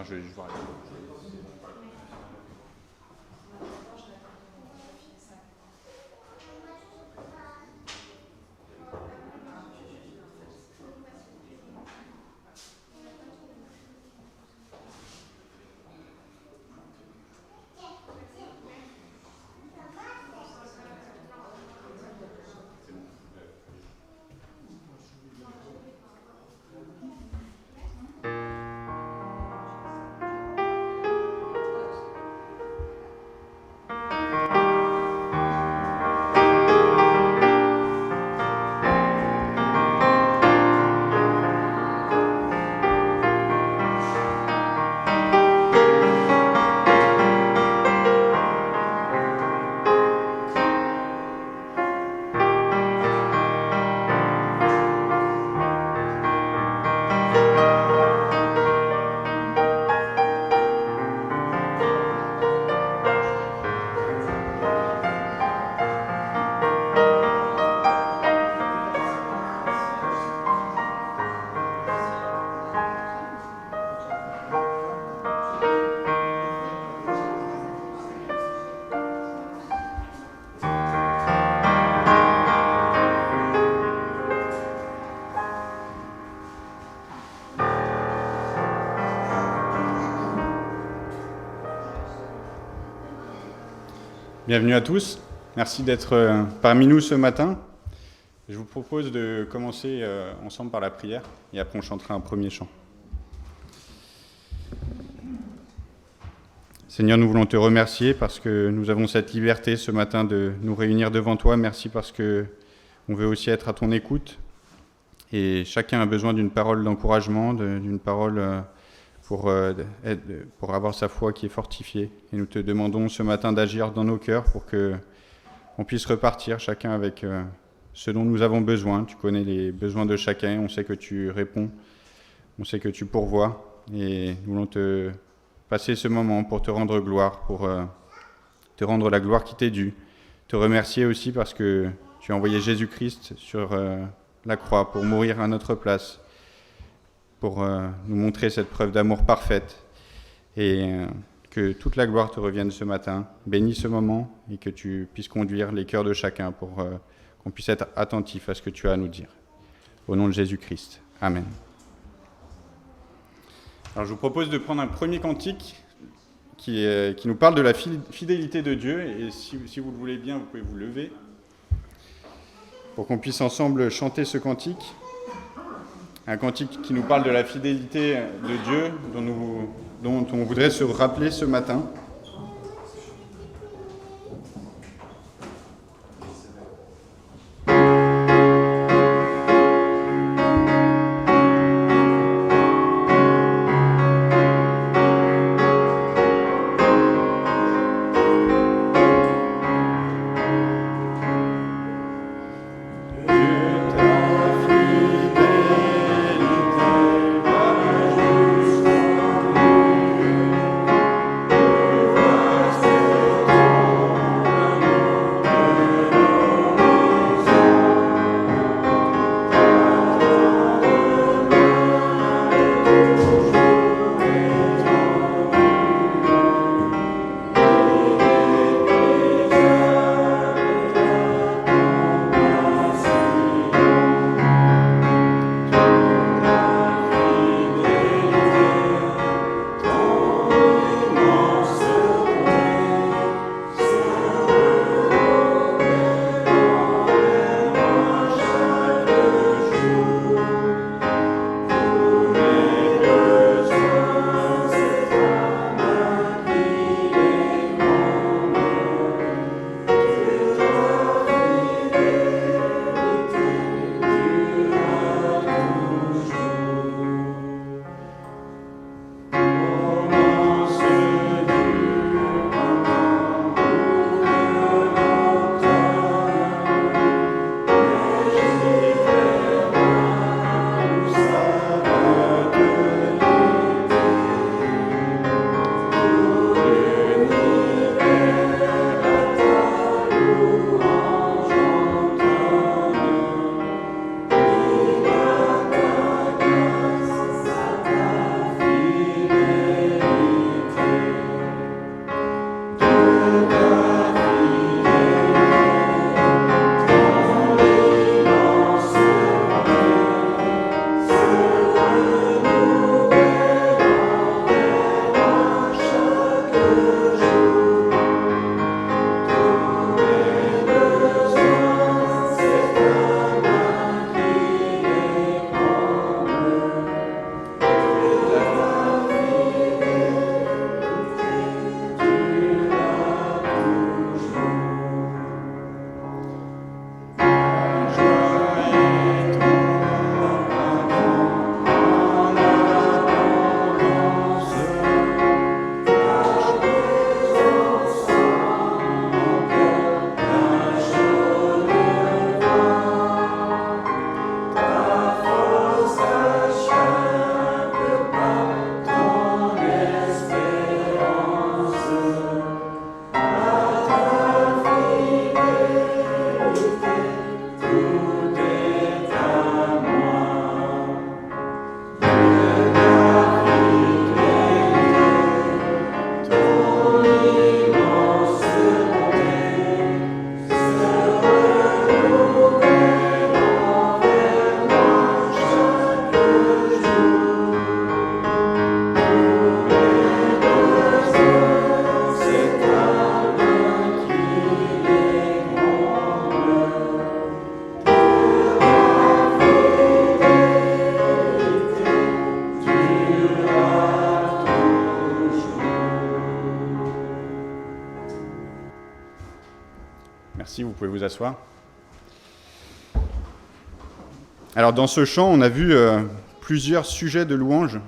Enfin, je vais voir. Bienvenue à tous, merci d'être parmi nous ce matin. Je vous propose de commencer ensemble par la prière et après on chantera un premier chant. Seigneur, nous voulons te remercier parce que nous avons cette liberté ce matin de nous réunir devant toi. Merci parce que on veut aussi être à ton écoute et chacun a besoin d'une parole d'encouragement, d'une parole pour avoir sa foi qui est fortifiée. Et nous te demandons ce matin d'agir dans nos cœurs pour qu'on puisse repartir chacun avec ce dont nous avons besoin. Tu connais les besoins de chacun, on sait que tu réponds, on sait que tu pourvois. Et nous voulons te passer ce moment pour te rendre gloire, pour te rendre la gloire qui t'est due. Te remercier aussi parce que tu as envoyé Jésus-Christ sur la croix pour mourir à notre place, pour nous montrer cette preuve d'amour parfaite et que toute la gloire te revienne ce matin. Bénis ce moment et que tu puisses conduire les cœurs de chacun pour qu'on puisse être attentif à ce que tu as à nous dire. Au nom de Jésus-Christ. Amen. Alors je vous propose de prendre un premier cantique qui nous parle de la fidélité de Dieu et si vous le voulez bien, vous pouvez vous lever pour qu'on puisse ensemble chanter ce cantique. Un cantique qui nous parle de la fidélité de Dieu, dont on voudrait se rappeler ce matin. Merci, vous pouvez vous asseoir. Alors dans ce chant, on a vu plusieurs sujets de louange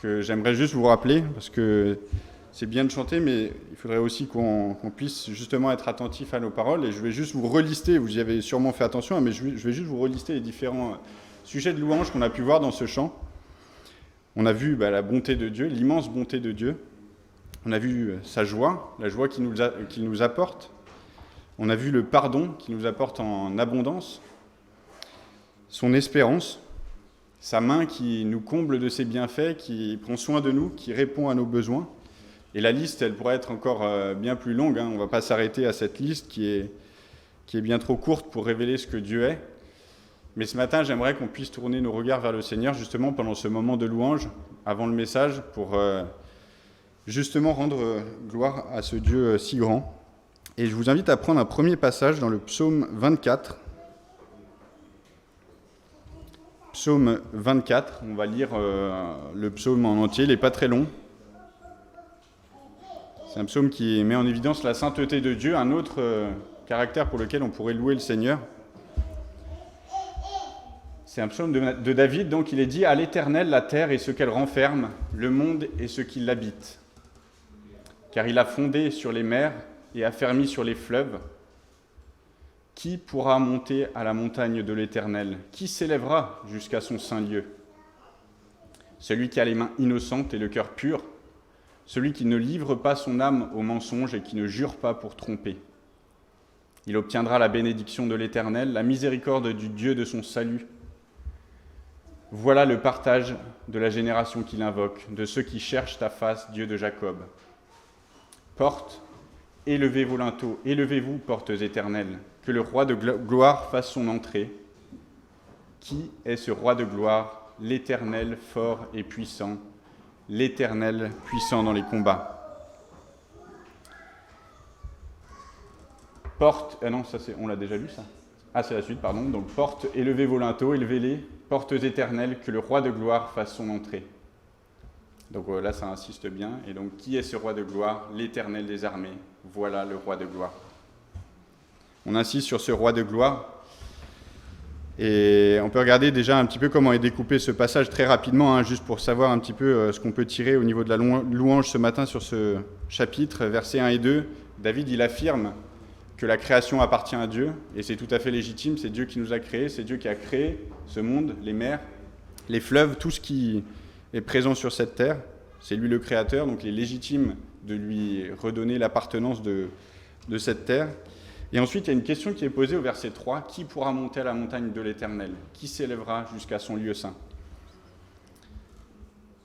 que j'aimerais juste vous rappeler, parce que c'est bien de chanter, mais il faudrait aussi qu'on puisse justement être attentif à nos paroles. Et je vais juste vous relister, vous y avez sûrement fait attention, mais je vais juste vous relister les différents sujets de louange qu'on a pu voir dans ce chant. On a vu la bonté de Dieu, l'immense bonté de Dieu. On a vu sa joie, la joie qu'il nous apporte. On a vu le pardon qu'il nous apporte en abondance. Son espérance, sa main qui nous comble de ses bienfaits, qui prend soin de nous, qui répond à nos besoins. Et la liste, elle pourrait être encore bien plus longue. On ne va pas s'arrêter à cette liste qui est bien trop courte pour révéler ce que Dieu est. Mais ce matin, j'aimerais qu'on puisse tourner nos regards vers le Seigneur, justement pendant ce moment de louange, avant le message, pour justement rendre gloire à ce Dieu si grand. Et je vous invite à prendre un premier passage dans le psaume 24. Psaume 24, on va lire le psaume en entier, il n'est pas très long. C'est un psaume qui met en évidence la sainteté de Dieu, un autre caractère pour lequel on pourrait louer le Seigneur. C'est un psaume de David, donc il est dit « À l'Éternel la terre et ce qu'elle renferme, le monde et ce qui l'habite. Car il a fondé sur les mers et affermi sur les fleuves. Qui pourra monter à la montagne de l'Éternel? Qui s'élèvera jusqu'à son saint lieu? Celui qui a les mains innocentes et le cœur pur, celui qui ne livre pas son âme au mensonge et qui ne jure pas pour tromper. Il obtiendra la bénédiction de l'Éternel, la miséricorde du Dieu de son salut. Voilà le partage de la génération qu'il invoque, de ceux qui cherchent ta face, Dieu de Jacob. Portes, élevez vos linteaux, élevez-vous, portes éternelles, que le roi de gloire fasse son entrée. Qui est ce roi de gloire? L'Éternel fort et puissant, l'Éternel puissant dans les combats. Portes, non, ça on l'a déjà lu ça. Ah, c'est la suite, pardon. Donc portes, élevez vos linteaux, élevez-les, portes éternelles, que le roi de gloire fasse son entrée. Donc là, ça insiste bien. Et donc, qui est ce roi de gloire? L'Éternel des armées. Voilà le roi de gloire. On insiste sur ce roi de gloire. Et on peut regarder déjà un petit peu comment est découpé ce passage très rapidement, juste pour savoir un petit peu ce qu'on peut tirer au niveau de la louange ce matin sur ce chapitre, versets 1 et 2. David, il affirme que la création appartient à Dieu, et c'est tout à fait légitime, c'est Dieu qui nous a créés, c'est Dieu qui a créé ce monde, les mers, les fleuves, tout ce qui est présent sur cette terre, c'est lui le créateur, donc il est légitime de lui redonner l'appartenance de cette terre. Et ensuite, il y a une question qui est posée au verset 3, « Qui pourra monter à la montagne de l'Éternel? Qui s'élèvera jusqu'à son lieu saint ?»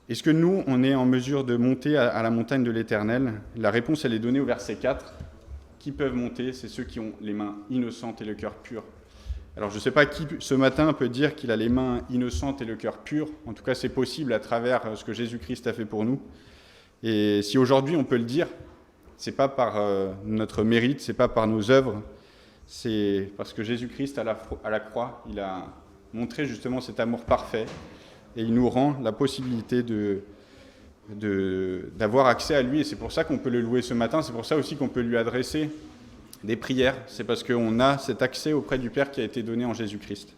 Est-ce que nous, on est en mesure de monter à la montagne de l'Éternel? La réponse, elle est donnée au verset 4. Qui peuvent monter? C'est ceux qui ont les mains innocentes et le cœur pur. Alors je ne sais pas qui ce matin peut dire qu'il a les mains innocentes et le cœur pur. En tout cas, c'est possible à travers ce que Jésus-Christ a fait pour nous. Et si aujourd'hui on peut le dire, c'est pas par notre mérite, c'est pas par nos œuvres, c'est parce que Jésus-Christ à la croix, il a montré justement cet amour parfait et il nous rend la possibilité d'avoir accès à lui, et c'est pour ça qu'on peut le louer ce matin, c'est pour ça aussi qu'on peut lui adresser des prières, c'est parce qu'on a cet accès auprès du Père qui a été donné en Jésus-Christ.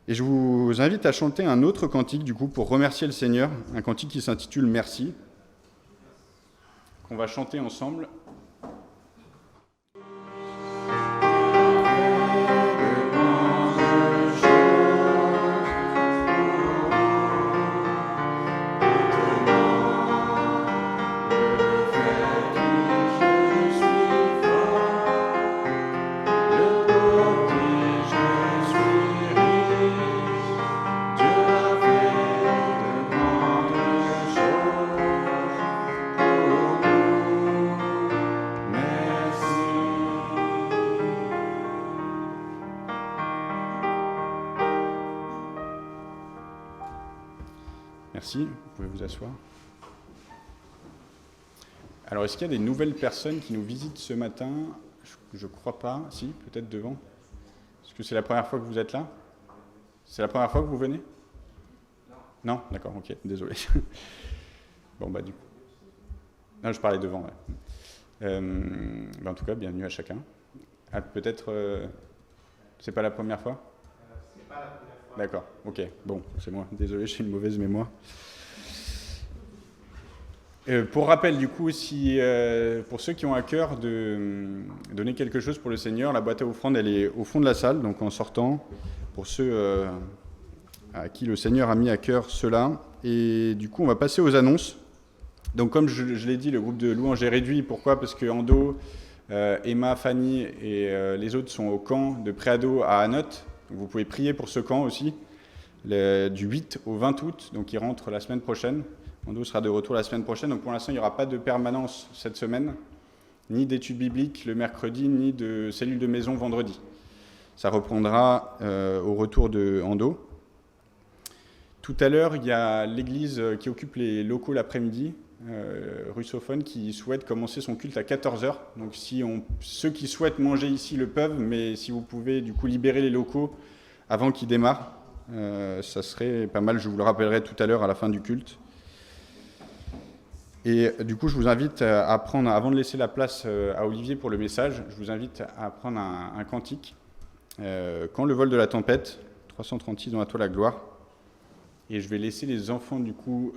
Et je vous invite à chanter un autre cantique du coup pour remercier le Seigneur, un cantique qui s'intitule « Merci », qu'on va chanter ensemble. Merci, vous pouvez vous asseoir. Alors, est-ce qu'il y a des nouvelles personnes qui nous visitent ce matin? Je ne crois pas. Si, peut-être devant. Est-ce que c'est la première fois que vous êtes là? C'est la première fois que vous venez? Non, d'accord, ok, désolé. Bon, bah du coup. Non, je parlais devant, ouais. En tout cas, bienvenue à chacun. Ah, peut-être, c'est pas la première fois? C'est pas la première fois. D'accord, ok. Bon, c'est moi. Désolé, j'ai une mauvaise mémoire. Pour rappel, du coup, pour ceux qui ont à cœur de donner quelque chose pour le Seigneur, la boîte à offrandes, elle est au fond de la salle, donc en sortant, pour ceux à qui le Seigneur a mis à cœur cela. Et du coup, on va passer aux annonces. Donc, comme je l'ai dit, le groupe de louanges est réduit. Pourquoi? Parce que Ando, Emma, Fanny et les autres sont au camp de préado à Anote. Donc, vous pouvez prier pour ce camp aussi, du 8 au 20 août. Donc, il rentre la semaine prochaine. Ando sera de retour la semaine prochaine, donc pour l'instant il n'y aura pas de permanence cette semaine, ni d'études bibliques le mercredi, ni de cellule de maison vendredi. Ça reprendra au retour de Ando. Tout à l'heure, il y a l'église qui occupe les locaux l'après-midi, russophone, qui souhaite commencer son culte à 14h. Donc ceux qui souhaitent manger ici le peuvent, mais si vous pouvez du coup libérer les locaux avant qu'ils démarrent, ça serait pas mal, je vous le rappellerai tout à l'heure à la fin du culte. Et du coup, je vous invite à prendre, avant de laisser la place à Olivier pour le message, je vous invite à prendre un cantique. Quand le vol de la tempête, 336 dans la toile à gloire. Et je vais laisser les enfants, du coup,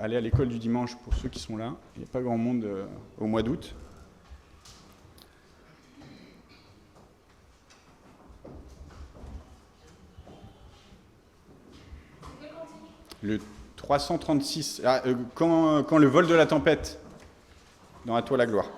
aller à l'école du dimanche pour ceux qui sont là. Il n'y a pas grand monde au mois d'août. Le 336, quand le vol de la tempête, dans la toile à gloire.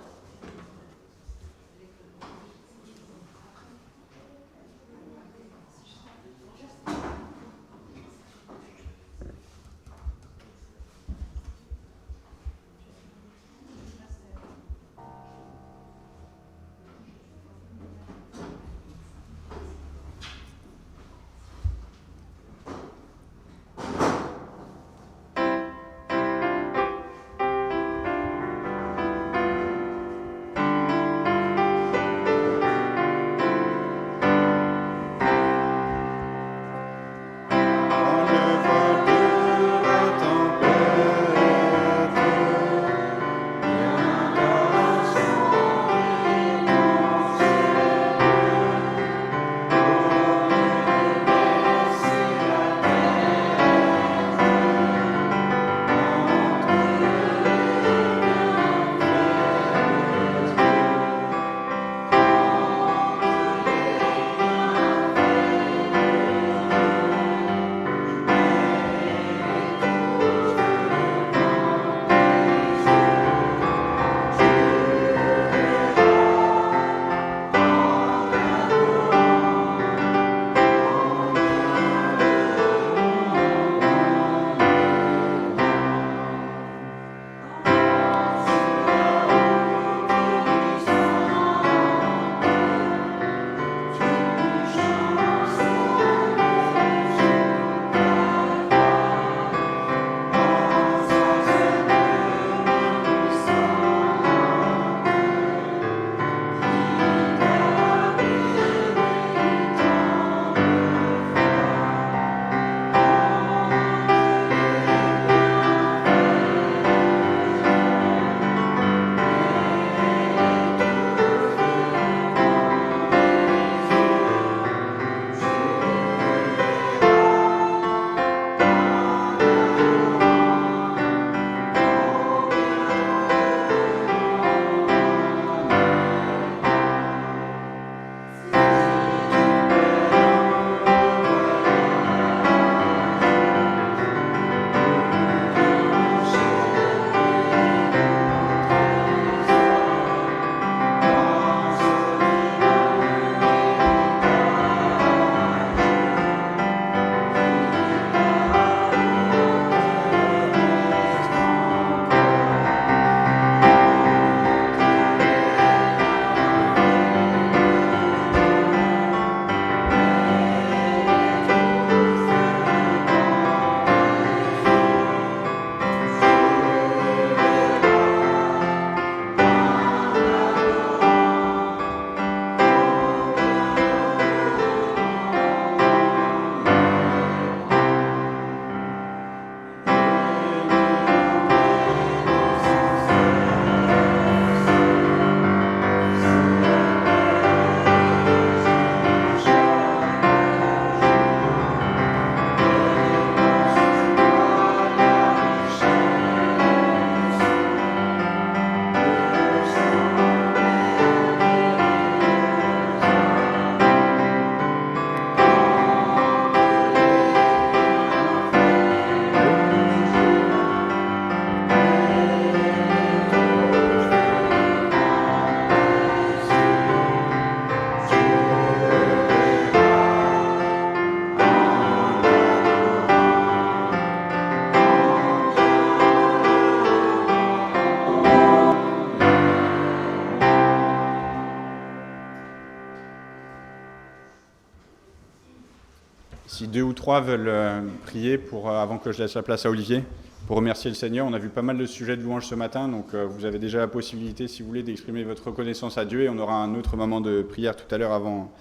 Si 2 ou 3 veulent prier avant que je laisse la place à Olivier, pour remercier le Seigneur. On a vu pas mal de sujets de louange ce matin, donc vous avez déjà la possibilité, si vous voulez, d'exprimer votre reconnaissance à Dieu, et on aura un autre moment de prière tout à l'heure avant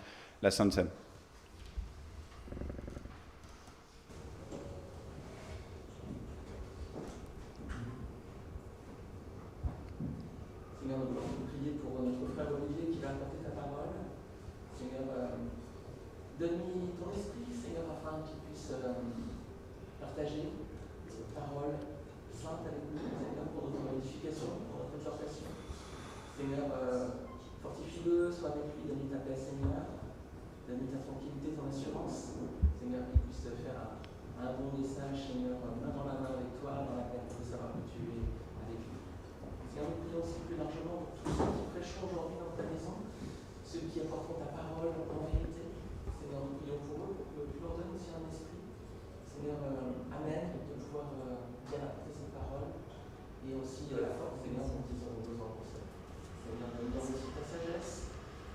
la Sainte Seine. Seigneur, nous voulons prier pour notre frère Olivier qui va apporter ta parole. Seigneur, donne-lui ton esprit, Seigneur, afin qu'il puisse partager cette parole sainte avec nous, Seigneur, pour notre édification, pour notre exhortation. Seigneur, fortifie-le, sois avec lui, donne-lui ta paix, Seigneur, donne-lui ta tranquillité, ton assurance. Seigneur, qu'il puisse faire un bon message, Seigneur, main dans la main avec toi, dans la paix, pour savoir que tu es avec lui. Seigneur, nous prions aussi plus largement pour tous ceux qui prêcheront aujourd'hui dans ta maison, ceux qui apporteront ta parole en vérité. Seigneur, nous prions pour eux, pour que tu leur donnes aussi un esprit. Seigneur, Amen, de pouvoir bien apporter cette parole et aussi la force, Seigneur, dont ils auront besoin pour ça. Seigneur, donne-nous aussi ta sagesse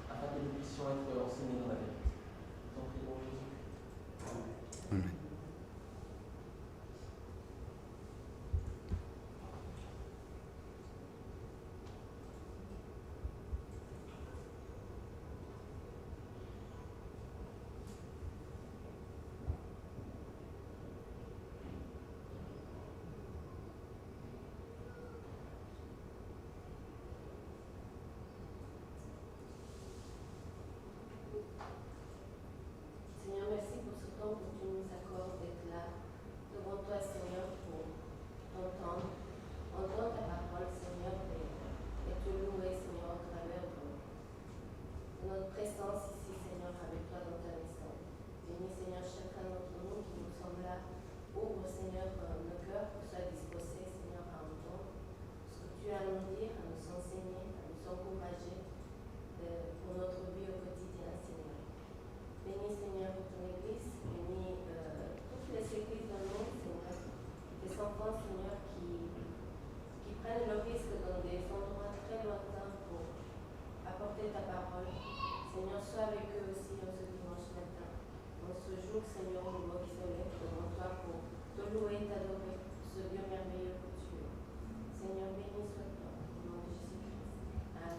afin que nous puissions être enseignés dans la vérité. Nous t'en prions, Jésus. Amen. Amen. Seigneur, merci pour ce temps que tu nous accordes d'être là devant toi, Seigneur, pour t'entendre ta parole, Seigneur, et te louer, Seigneur, au travers de notre présence ici, Seigneur, avec toi dans ta maison. Bénis, Seigneur, chacun d'entre nous qui nous sommes là. Ouvre, Seigneur, nos cœurs pour soit disposés, Seigneur, à entendre ce que tu as à nous dire, à nous enseigner, à nous encourager pour notre vie au quotidien, Seigneur. Bénis, Seigneur, ton Église, bénis toutes les églises dans le monde, Seigneur, des enfants, Seigneur, qui prennent le risque dans des endroits très lointains pour apporter ta parole. Seigneur, sois avec eux aussi ce dimanche matin, dans ce jour, Seigneur, où nous qui se lève devant toi pour te louer et t'adorer, ce Dieu merveilleux que tu es. Seigneur, béni soit-toi, au nom de Jésus-Christ. Amen.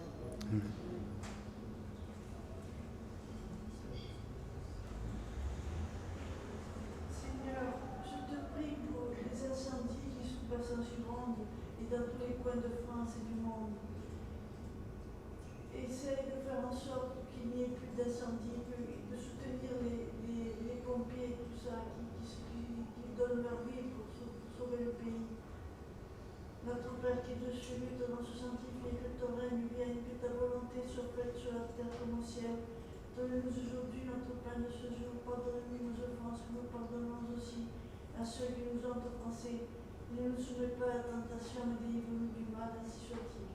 Seigneur, je te prie pour les incendies qui se passent en Gironde et dans tous les coins de France et du monde. Essaye de faire en sorte qu'il n'y ait plus d'incendies, de soutenir les pompiers, tout ça, qui donnent leur vie pour sauver le pays. Notre Père qui es de cieux, ton nom se sanctifie, que ton règne vienne, que ta volonté soit faite sur la terre comme au ciel. Donne-nous aujourd'hui notre pain de ce jour. Pardonne-nous nos offenses, que nous pardonnons aussi à ceux qui nous ont offensés. Ne nous soumets pas à la tentation, mais délivre-nous du mal, ainsi soit-il.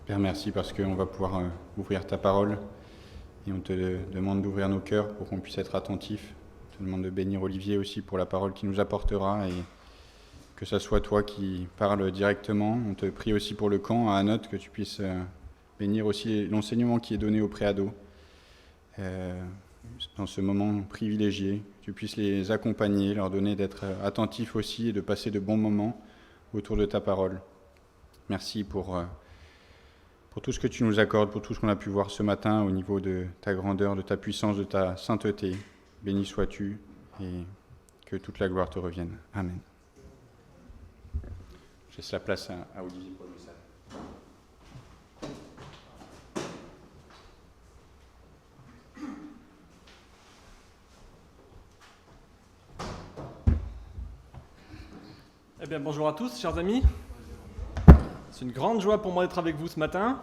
Père, merci parce qu'on va pouvoir ouvrir ta parole et on te demande d'ouvrir nos cœurs pour qu'on puisse être attentifs. On te demande de bénir Olivier aussi pour la parole qu'il nous apportera et que ce soit toi qui parles directement. On te prie aussi pour le camp à Anote, que tu puisses bénir aussi l'enseignement qui est donné aux préados dans ce moment privilégié. Que tu puisses les accompagner, leur donner d'être attentifs aussi et de passer de bons moments autour de ta parole. Merci pour tout ce que tu nous accordes, pour tout ce qu'on a pu voir ce matin au niveau de ta grandeur, de ta puissance, de ta sainteté. Béni sois-tu et que toute la gloire te revienne. Amen. Je laisse la place à Olivier pour le message. Eh bien, bonjour à tous, chers amis. C'est une grande joie pour moi d'être avec vous ce matin.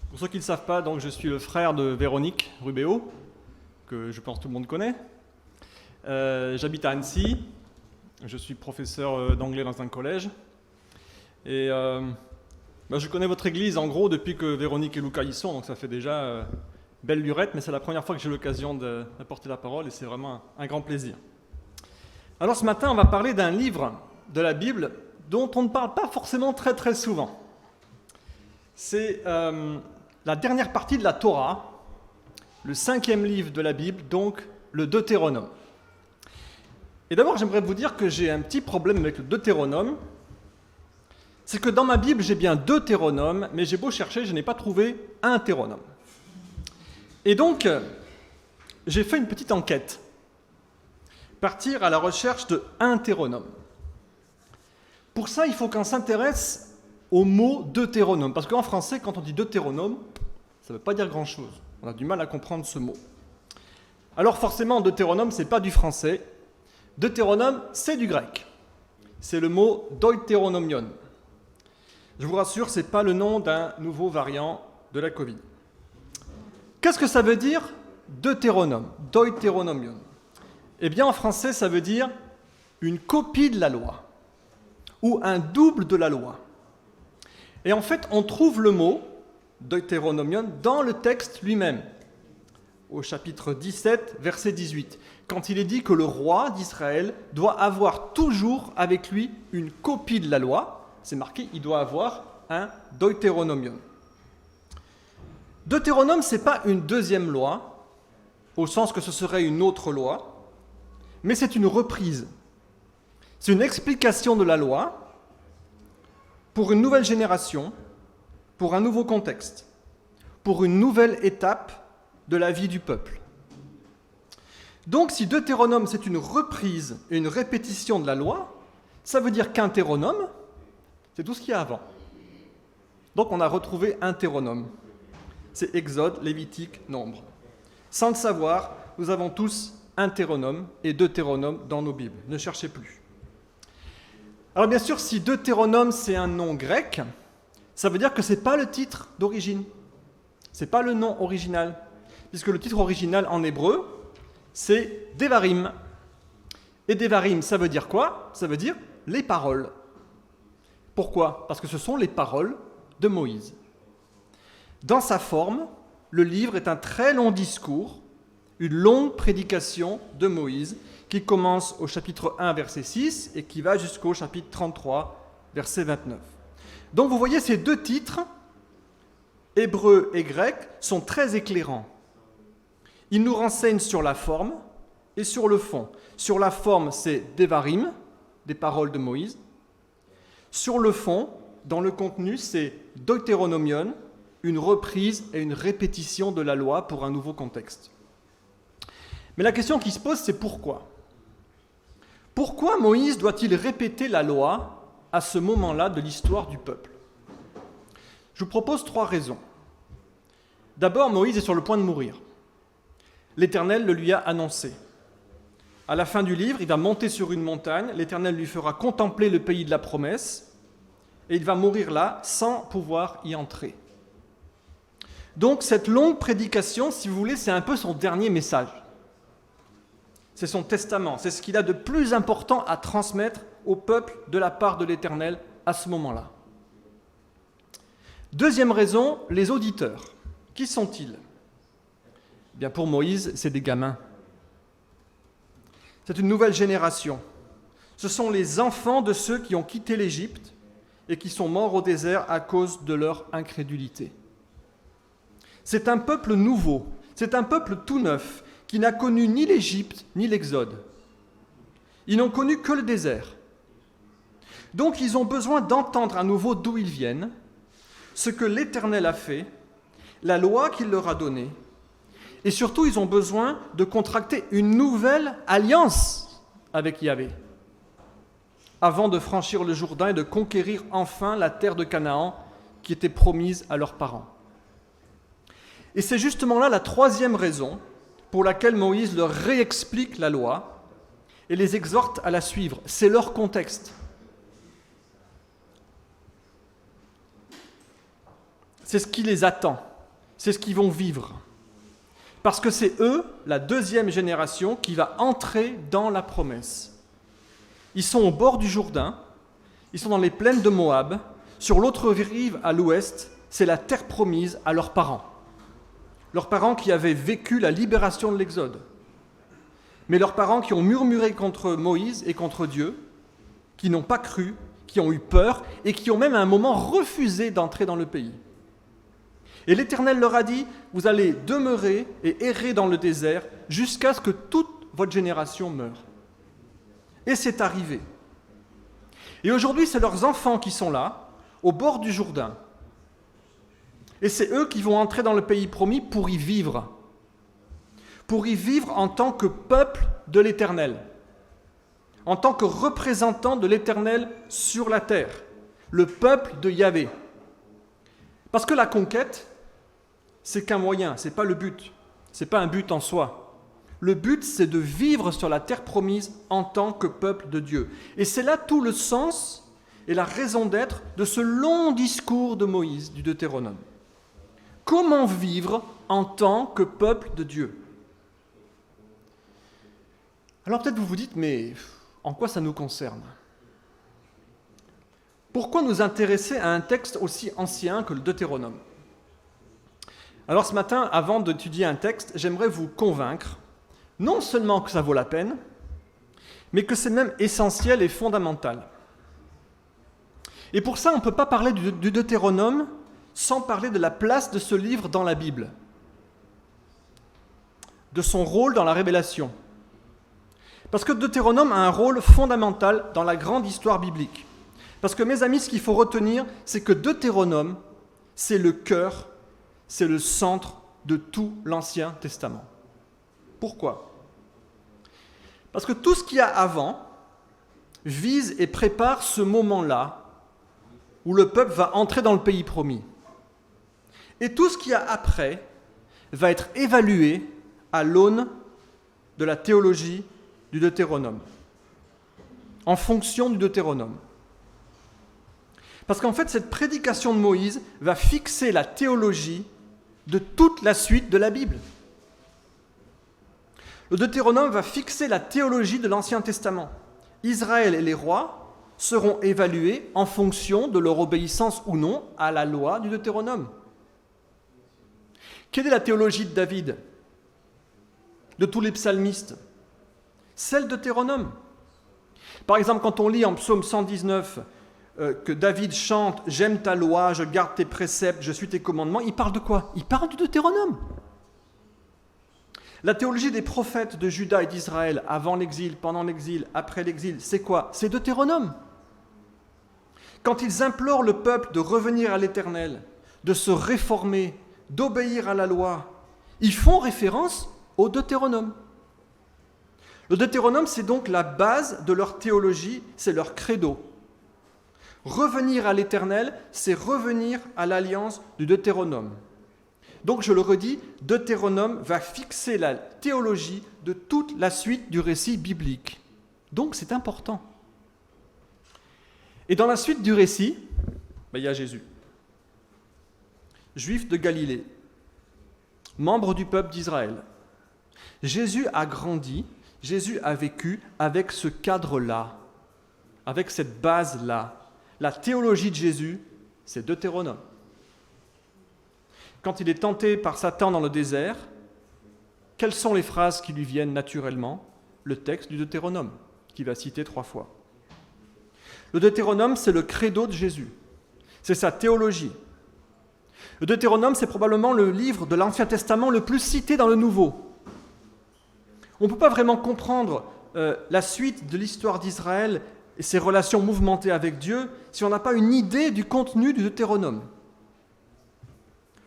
Pour ceux qui ne le savent pas, donc, je suis le frère de Véronique Rubéo, que je pense tout le monde connaît. J'habite à Annecy. Je suis professeur d'anglais dans un collège. Et je connais votre église en gros depuis que Véronique et Lucas y sont, donc ça fait déjà belle lurette, mais c'est la première fois que j'ai l'occasion d'apporter la parole et c'est vraiment un grand plaisir. Alors ce matin, on va parler d'un livre de la Bible dont on ne parle pas forcément très très souvent. C'est la dernière partie de la Torah, le 5e livre de la Bible, donc le Deutéronome. Et d'abord, j'aimerais vous dire que j'ai un petit problème avec le Deutéronome. C'est que dans ma Bible, j'ai bien Deutéronome, mais j'ai beau chercher, je n'ai pas trouvé un Théronome. Et donc, j'ai fait une petite enquête. Partir à la recherche de un Théronome. Pour ça, il faut qu'on s'intéresse au mot Deutéronome. Parce qu'en français, quand on dit Deutéronome, ça ne veut pas dire grand-chose. On a du mal à comprendre ce mot. Alors forcément, Deutéronome, ce n'est pas du français. Deutéronome, c'est du grec. C'est le mot deutéronomion. Je vous rassure, ce n'est pas le nom d'un nouveau variant de la Covid. Qu'est-ce que ça veut dire Deutéronome, deutéronomion? Eh bien, en français, ça veut dire une copie de la loi ou un double de la loi. Et en fait, on trouve le mot deutéronomion dans le texte lui-même, au chapitre 17, verset 18, quand il est dit que le roi d'Israël doit avoir toujours avec lui une copie de la loi. C'est marqué, il doit avoir un deutéronomion. Deutéronome, ce n'est pas une deuxième loi, au sens que ce serait une autre loi, mais c'est une reprise. C'est une explication de la loi pour une nouvelle génération, pour un nouveau contexte, pour une nouvelle étape de la vie du peuple. Donc, si Deutéronome, c'est une reprise et une répétition de la loi, ça veut dire qu'un Théronome, c'est tout ce qu'il y a avant. Donc, on a retrouvé un Théronome. C'est Exode, Lévitique, Nombre. Sans le savoir, nous avons tous un Théronome et Deutéronome dans nos Bibles. Ne cherchez plus. Alors bien sûr, si Deutéronome, c'est un nom grec, ça veut dire que ce n'est pas le titre d'origine. Ce n'est pas le nom original. Puisque le titre original en hébreu, c'est Devarim. Et Devarim, ça veut dire quoi? Ça veut dire les paroles. Pourquoi? Parce que ce sont les paroles de Moïse. Dans sa forme, le livre est un très long discours, une longue prédication de Moïse qui commence au chapitre 1, verset 6 et qui va jusqu'au chapitre 33, verset 29. Donc vous voyez, ces deux titres, hébreu et grec, sont très éclairants. Ils nous renseignent sur la forme et sur le fond. Sur la forme, c'est Devarim, des paroles de Moïse. Sur le fond, dans le contenu, c'est Deutéronomion, une reprise et une répétition de la loi pour un nouveau contexte. Mais la question qui se pose, c'est pourquoi? Pourquoi Moïse doit-il répéter la loi à ce moment-là de l'histoire du peuple? Je vous propose 3 raisons. D'abord, Moïse est sur le point de mourir. L'Éternel le lui a annoncé. À la fin du livre, il va monter sur une montagne, l'Éternel lui fera contempler le pays de la promesse, et il va mourir là sans pouvoir y entrer. Donc cette longue prédication, si vous voulez, c'est un peu son dernier message. C'est son testament, c'est ce qu'il a de plus important à transmettre au peuple de la part de l'Éternel à ce moment-là. Deuxième raison, les auditeurs. Qui sont-ils? Bien pour Moïse, c'est des gamins. C'est une nouvelle génération. Ce sont les enfants de ceux qui ont quitté l'Égypte et qui sont morts au désert à cause de leur incrédulité. C'est un peuple nouveau, c'est un peuple tout neuf, qui n'a connu ni l'Égypte ni l'Exode. Ils n'ont connu que le désert. Donc ils ont besoin d'entendre à nouveau d'où ils viennent, ce que l'Éternel a fait, la loi qu'il leur a donnée, et surtout ils ont besoin de contracter une nouvelle alliance avec Yahvé, avant de franchir le Jourdain et de conquérir enfin la terre de Canaan qui était promise à leurs parents. Et c'est justement là la troisième raison pour laquelle Moïse leur réexplique la loi et les exhorte à la suivre. C'est leur contexte. C'est ce qui les attend. C'est ce qu'ils vont vivre. Parce que c'est eux, la deuxième génération, qui va entrer dans la promesse. Ils sont au bord du Jourdain, ils sont dans les plaines de Moab. Sur l'autre rive, à l'ouest, c'est la terre promise à leurs parents. Leurs parents qui avaient vécu la libération de l'Exode. Mais leurs parents qui ont murmuré contre Moïse et contre Dieu, qui n'ont pas cru, qui ont eu peur et qui ont même à un moment refusé d'entrer dans le pays. Et l'Éternel leur a dit, vous allez demeurer et errer dans le désert jusqu'à ce que toute votre génération meure. Et c'est arrivé. Et aujourd'hui, c'est leurs enfants qui sont là, au bord du Jourdain. Et c'est eux qui vont entrer dans le pays promis pour y vivre. Pour y vivre en tant que peuple de l'Éternel. En tant que représentant de l'Éternel sur la terre. Le peuple de Yahvé. Parce que la conquête, c'est qu'un moyen, c'est pas le but. C'est pas un but en soi. Le but, c'est de vivre sur la terre promise en tant que peuple de Dieu. Et c'est là tout le sens et la raison d'être de ce long discours de Moïse, du Deutéronome. Comment vivre en tant que peuple de Dieu? Alors peut-être vous vous dites, mais en quoi ça nous concerne? Pourquoi nous intéresser à un texte aussi ancien que le Deutéronome? Alors ce matin, avant d'étudier un texte, j'aimerais vous convaincre, non seulement que ça vaut la peine, mais que c'est même essentiel et fondamental. Et pour ça, on ne peut pas parler du Deutéronome sans parler de la place de ce livre dans la Bible, de son rôle dans la révélation. Parce que Deutéronome a un rôle fondamental dans la grande histoire biblique. Parce que mes amis, ce qu'il faut retenir, c'est que Deutéronome, c'est le cœur, c'est le centre de tout l'Ancien Testament. Pourquoi? Parce que tout ce qu'il y a avant vise et prépare ce moment-là où le peuple va entrer dans le pays promis. Et tout ce qu'il y a après va être évalué à l'aune de la théologie du Deutéronome, en fonction du Deutéronome. Parce qu'en fait, cette prédication de Moïse va fixer la théologie de toute la suite de la Bible. Le Deutéronome va fixer la théologie de l'Ancien Testament. Israël et les rois seront évalués en fonction de leur obéissance ou non à la loi du Deutéronome. Quelle est la théologie de David, de tous les psalmistes? Celle de Deutéronome. Par exemple, quand on lit en psaume 119 que David chante « J'aime ta loi, je garde tes préceptes, je suis tes commandements », il parle de quoi? Il parle du Deutéronome. La théologie des prophètes de Juda et d'Israël, avant l'exil, pendant l'exil, après l'exil, c'est quoi? C'est Deutéronome. Quand ils implorent le peuple de revenir à l'Éternel, de se réformer, d'obéir à la loi, ils font référence au Deutéronome. Le Deutéronome, c'est donc la base de leur théologie, c'est leur credo. Revenir à l'Éternel, c'est revenir à l'alliance du Deutéronome. Donc, je le redis, Deutéronome va fixer la théologie de toute la suite du récit biblique. Donc, c'est important. Et dans la suite du récit, il y a Jésus, juif de Galilée, membre du peuple d'Israël. Jésus a grandi, Jésus a vécu avec ce cadre-là, avec cette base-là. La théologie de Jésus, c'est Deutéronome. Quand il est tenté par Satan dans le désert, quelles sont les phrases qui lui viennent naturellement? Le texte du Deutéronome, qu'il va citer 3 fois. Le Deutéronome, c'est le credo de Jésus. C'est sa théologie. Le Deutéronome, c'est probablement le livre de l'Ancien Testament le plus cité dans le Nouveau. On ne peut pas vraiment comprendre la suite de l'histoire d'Israël et ses relations mouvementées avec Dieu si on n'a pas une idée du contenu du Deutéronome.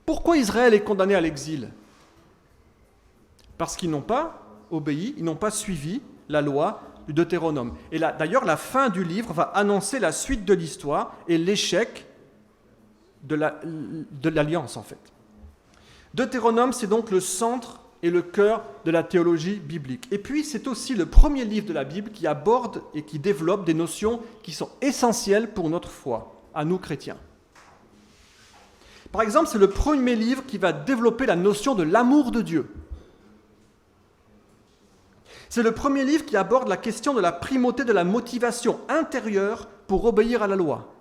Pourquoi Israël est condamné à l'exil? Parce qu'ils n'ont pas obéi, ils n'ont pas suivi la loi du Deutéronome. Et là, d'ailleurs, la fin du livre va annoncer la suite de l'histoire et l'échec de l'alliance, en fait. Deutéronome, c'est donc le centre et le cœur de la théologie biblique. Et puis, c'est aussi le premier livre de la Bible qui aborde et qui développe des notions qui sont essentielles pour notre foi, à nous chrétiens. Par exemple, c'est le premier livre qui va développer la notion de l'amour de Dieu. C'est le premier livre qui aborde la question de la primauté de la motivation intérieure pour obéir à la loi,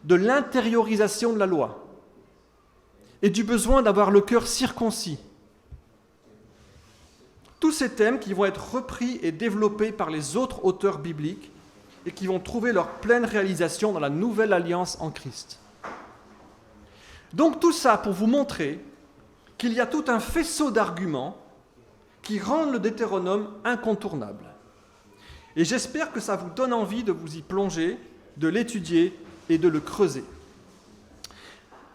de l'intériorisation de la loi et du besoin d'avoir le cœur circoncis. Tous ces thèmes qui vont être repris et développés par les autres auteurs bibliques et qui vont trouver leur pleine réalisation dans la nouvelle alliance en Christ. Donc tout ça pour vous montrer qu'il y a tout un faisceau d'arguments qui rendent le Deutéronome incontournable. Et j'espère que ça vous donne envie de vous y plonger, de l'étudier et de le creuser.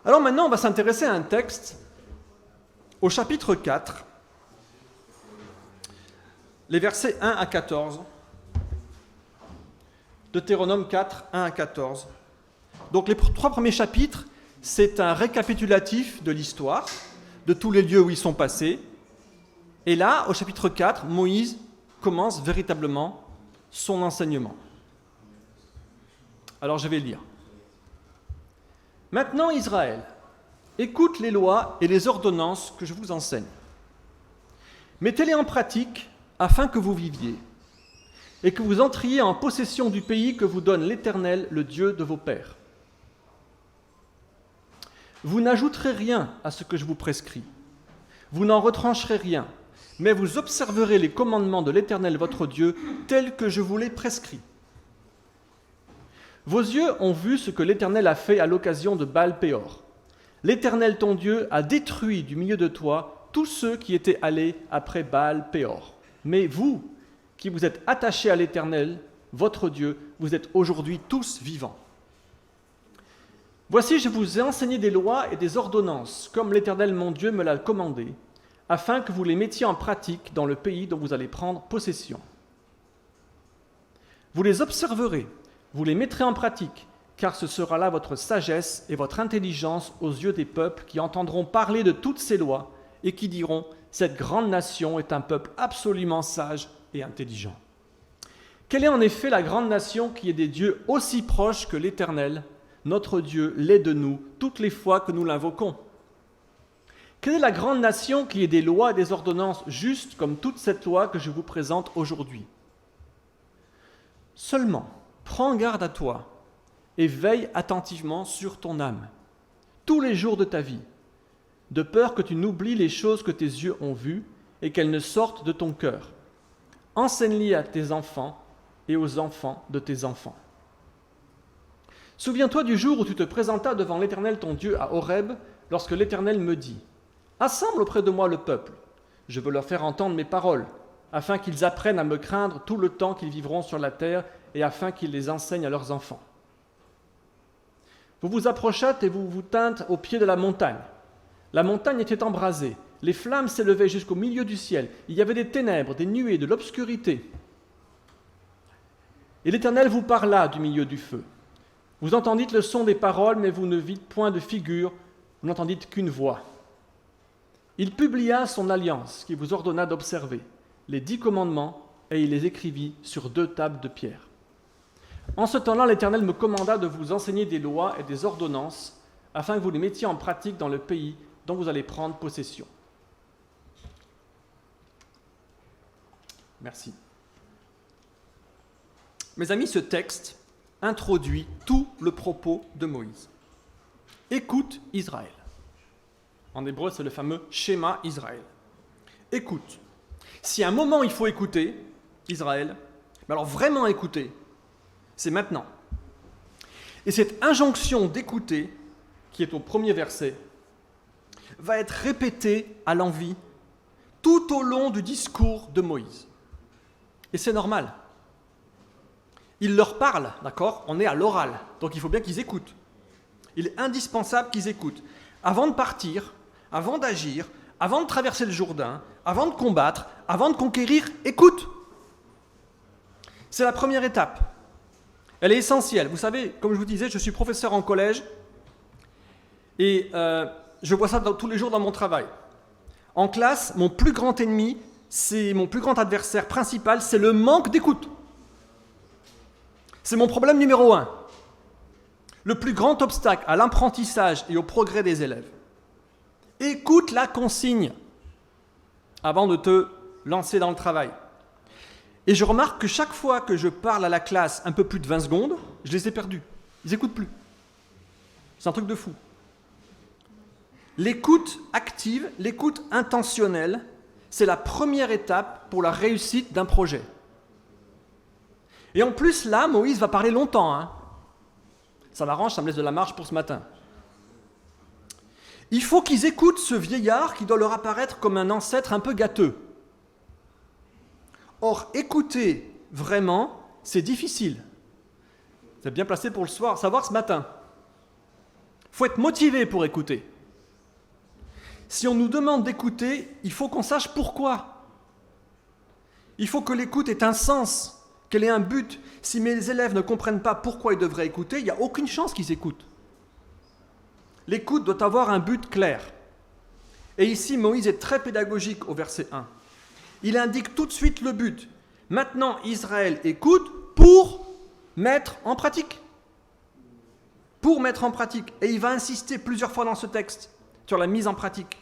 Alors maintenant, on va s'intéresser à un texte au chapitre 4, les versets 1 à 14. Deutéronome 4, 1 à 14. Donc les 3 premiers chapitres, c'est un récapitulatif de l'histoire, de tous les lieux où ils sont passés. Et là, au chapitre 4, Moïse commence véritablement son enseignement. Alors je vais lire. Maintenant Israël, écoute les lois et les ordonnances que je vous enseigne. Mettez-les en pratique afin que vous viviez et que vous entriez en possession du pays que vous donne l'Éternel, le Dieu de vos pères. Vous n'ajouterez rien à ce que je vous prescris. Vous n'en retrancherez rien, mais vous observerez les commandements de l'Éternel votre Dieu tels que je vous les prescris. Vos yeux ont vu ce que l'Éternel a fait à l'occasion de Baal-Péor. L'Éternel ton Dieu a détruit du milieu de toi tous ceux qui étaient allés après Baal-Péor. Mais vous, qui vous êtes attachés à l'Éternel, votre Dieu, vous êtes aujourd'hui tous vivants. Voici, je vous ai enseigné des lois et des ordonnances, comme l'Éternel mon Dieu me l'a commandé, afin que vous les mettiez en pratique dans le pays dont vous allez prendre possession. Vous les observerez, vous les mettrez en pratique, car ce sera là votre sagesse et votre intelligence aux yeux des peuples qui entendront parler de toutes ces lois et qui diront « Cette grande nation est un peuple absolument sage et intelligent. » Quelle est en effet la grande nation qui ait des dieux aussi proches que l'Éternel, notre Dieu, l'est de nous toutes les fois que nous l'invoquons? Quelle est la grande nation qui ait des lois et des ordonnances justes comme toute cette loi que je vous présente aujourd'hui? Seulement, prends garde à toi et veille attentivement sur ton âme, tous les jours de ta vie, de peur que tu n'oublies les choses que tes yeux ont vues et qu'elles ne sortent de ton cœur. Enseigne-les à tes enfants et aux enfants de tes enfants. Souviens-toi du jour où tu te présentas devant l'Éternel ton Dieu à Horeb, lorsque l'Éternel me dit « Assemble auprès de moi le peuple, je veux leur faire entendre mes paroles, afin qu'ils apprennent à me craindre tout le temps qu'ils vivront sur la terre et afin qu'ils les enseignent à leurs enfants. » Vous vous approchâtes et vous vous tîntes au pied de la montagne. La montagne était embrasée, les flammes s'élevaient jusqu'au milieu du ciel, il y avait des ténèbres, des nuées, de l'obscurité. Et l'Éternel vous parla du milieu du feu. Vous entendîtes le son des paroles, mais vous ne vîtes point de figure, vous n'entendîtes qu'une voix. Il publia son alliance, qui vous ordonna d'observer, les 10 commandements, et il les écrivit sur 2 tables de pierre. En ce temps-là, l'Éternel me commanda de vous enseigner des lois et des ordonnances, afin que vous les mettiez en pratique dans le pays dont vous allez prendre possession. Merci. Mes amis, ce texte introduit tout le propos de Moïse. Écoute Israël. En hébreu, c'est le fameux schéma Israël. Écoute. Si à un moment il faut écouter Israël, mais alors vraiment écouter, c'est maintenant. Et cette injonction d'écouter, qui est au premier verset, va être répétée à l'envi tout au long du discours de Moïse. Et c'est normal. Il leur parle, d'accord? On est à l'oral, donc il faut bien qu'ils écoutent. Il est indispensable qu'ils écoutent. Avant de partir, avant d'agir, avant de traverser le Jourdain, avant de combattre, avant de conquérir, écoute. C'est la première étape. Elle est essentielle. Vous savez, comme je vous disais, je suis professeur en collège et je vois ça tous les jours dans mon travail. En classe, mon plus grand ennemi, c'est mon plus grand adversaire principal, c'est le manque d'écoute. C'est mon problème numéro 1. Le plus grand obstacle à l'apprentissage et au progrès des élèves. Écoute la consigne avant de te lancer dans le travail. Et je remarque que chaque fois que je parle à la classe un peu plus de 20 secondes, je les ai perdus. Ils n'écoutent plus. C'est un truc de fou. L'écoute active, l'écoute intentionnelle, c'est la première étape pour la réussite d'un projet. Et en plus, là, Moïse va parler longtemps. Hein. Ça m'arrange, ça me laisse de la marge pour ce matin. Il faut qu'ils écoutent ce vieillard qui doit leur apparaître comme un ancêtre un peu gâteux. Or, écouter vraiment, c'est difficile. Vous êtes bien placé pour le savoir ce matin. Il faut être motivé pour écouter. Si on nous demande d'écouter, il faut qu'on sache pourquoi. Il faut que l'écoute ait un sens, qu'elle ait un but. Si mes élèves ne comprennent pas pourquoi ils devraient écouter, il n'y a aucune chance qu'ils écoutent. L'écoute doit avoir un but clair. Et ici, Moïse est très pédagogique au verset 1. Il indique tout de suite le but. Maintenant, Israël écoute pour mettre en pratique. Pour mettre en pratique. Et il va insister plusieurs fois dans ce texte sur la mise en pratique.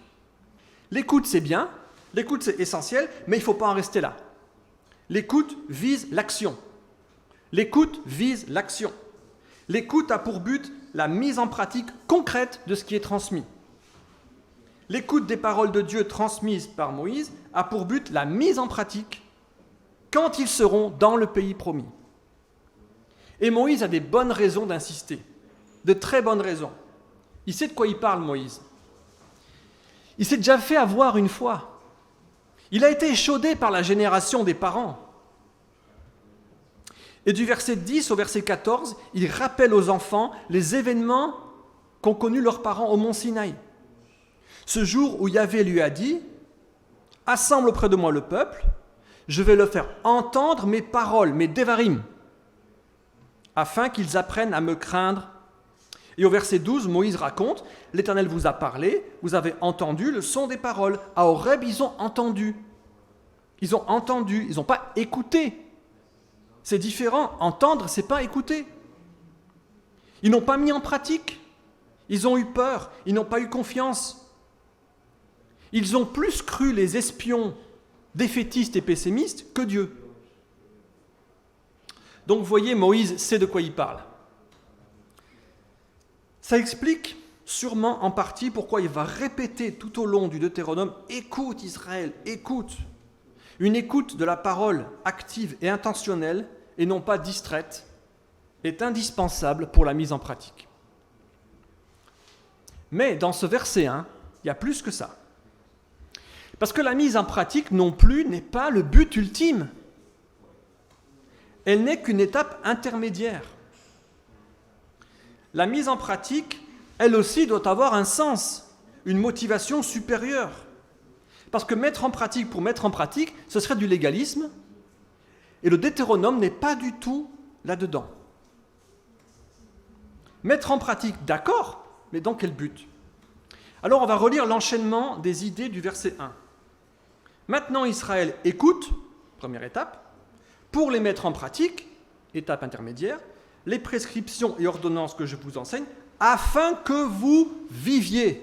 L'écoute, c'est bien, l'écoute, c'est essentiel, mais il ne faut pas en rester là. L'écoute vise l'action. L'écoute vise l'action. L'écoute a pour but la mise en pratique concrète de ce qui est transmis. L'écoute des paroles de Dieu transmises par Moïse a pour but la mise en pratique quand ils seront dans le pays promis. Et Moïse a des bonnes raisons d'insister, de très bonnes raisons. Il sait de quoi il parle, Moïse. Il s'est déjà fait avoir une fois. Il a été échaudé par la génération des parents. Et du verset 10 au verset 14, il rappelle aux enfants les événements qu'ont connus leurs parents au mont Sinaï. Ce jour où Yahvé lui a dit « Assemble auprès de moi le peuple, je vais leur faire entendre mes paroles, mes devarim, afin qu'ils apprennent à me craindre. » Et au verset 12, Moïse raconte « L'Éternel vous a parlé, vous avez entendu le son des paroles. » À Horeb, ils ont entendu. Ils ont entendu, ils n'ont pas écouté. C'est différent. Entendre, c'est pas écouter. Ils n'ont pas mis en pratique. Ils ont eu peur. Ils n'ont pas eu confiance. Ils ont plus cru les espions défaitistes et pessimistes que Dieu. Donc, vous voyez, Moïse sait de quoi il parle. Ça explique sûrement en partie pourquoi il va répéter tout au long du Deutéronome « Écoute Israël, écoute ». Une écoute de la parole active et intentionnelle, et non pas distraite, est indispensable pour la mise en pratique. Mais dans ce verset 1, il y a plus que ça. Parce que la mise en pratique non plus n'est pas le but ultime. Elle n'est qu'une étape intermédiaire. La mise en pratique, elle aussi, doit avoir un sens, une motivation supérieure. Parce que mettre en pratique pour mettre en pratique, ce serait du légalisme, et le Deutéronome n'est pas du tout là-dedans. Mettre en pratique, d'accord, mais dans quel but ? Alors on va relire l'enchaînement des idées du verset 1. Maintenant Israël écoute, première étape, pour les mettre en pratique, étape intermédiaire, les prescriptions et ordonnances que je vous enseigne, afin que vous viviez.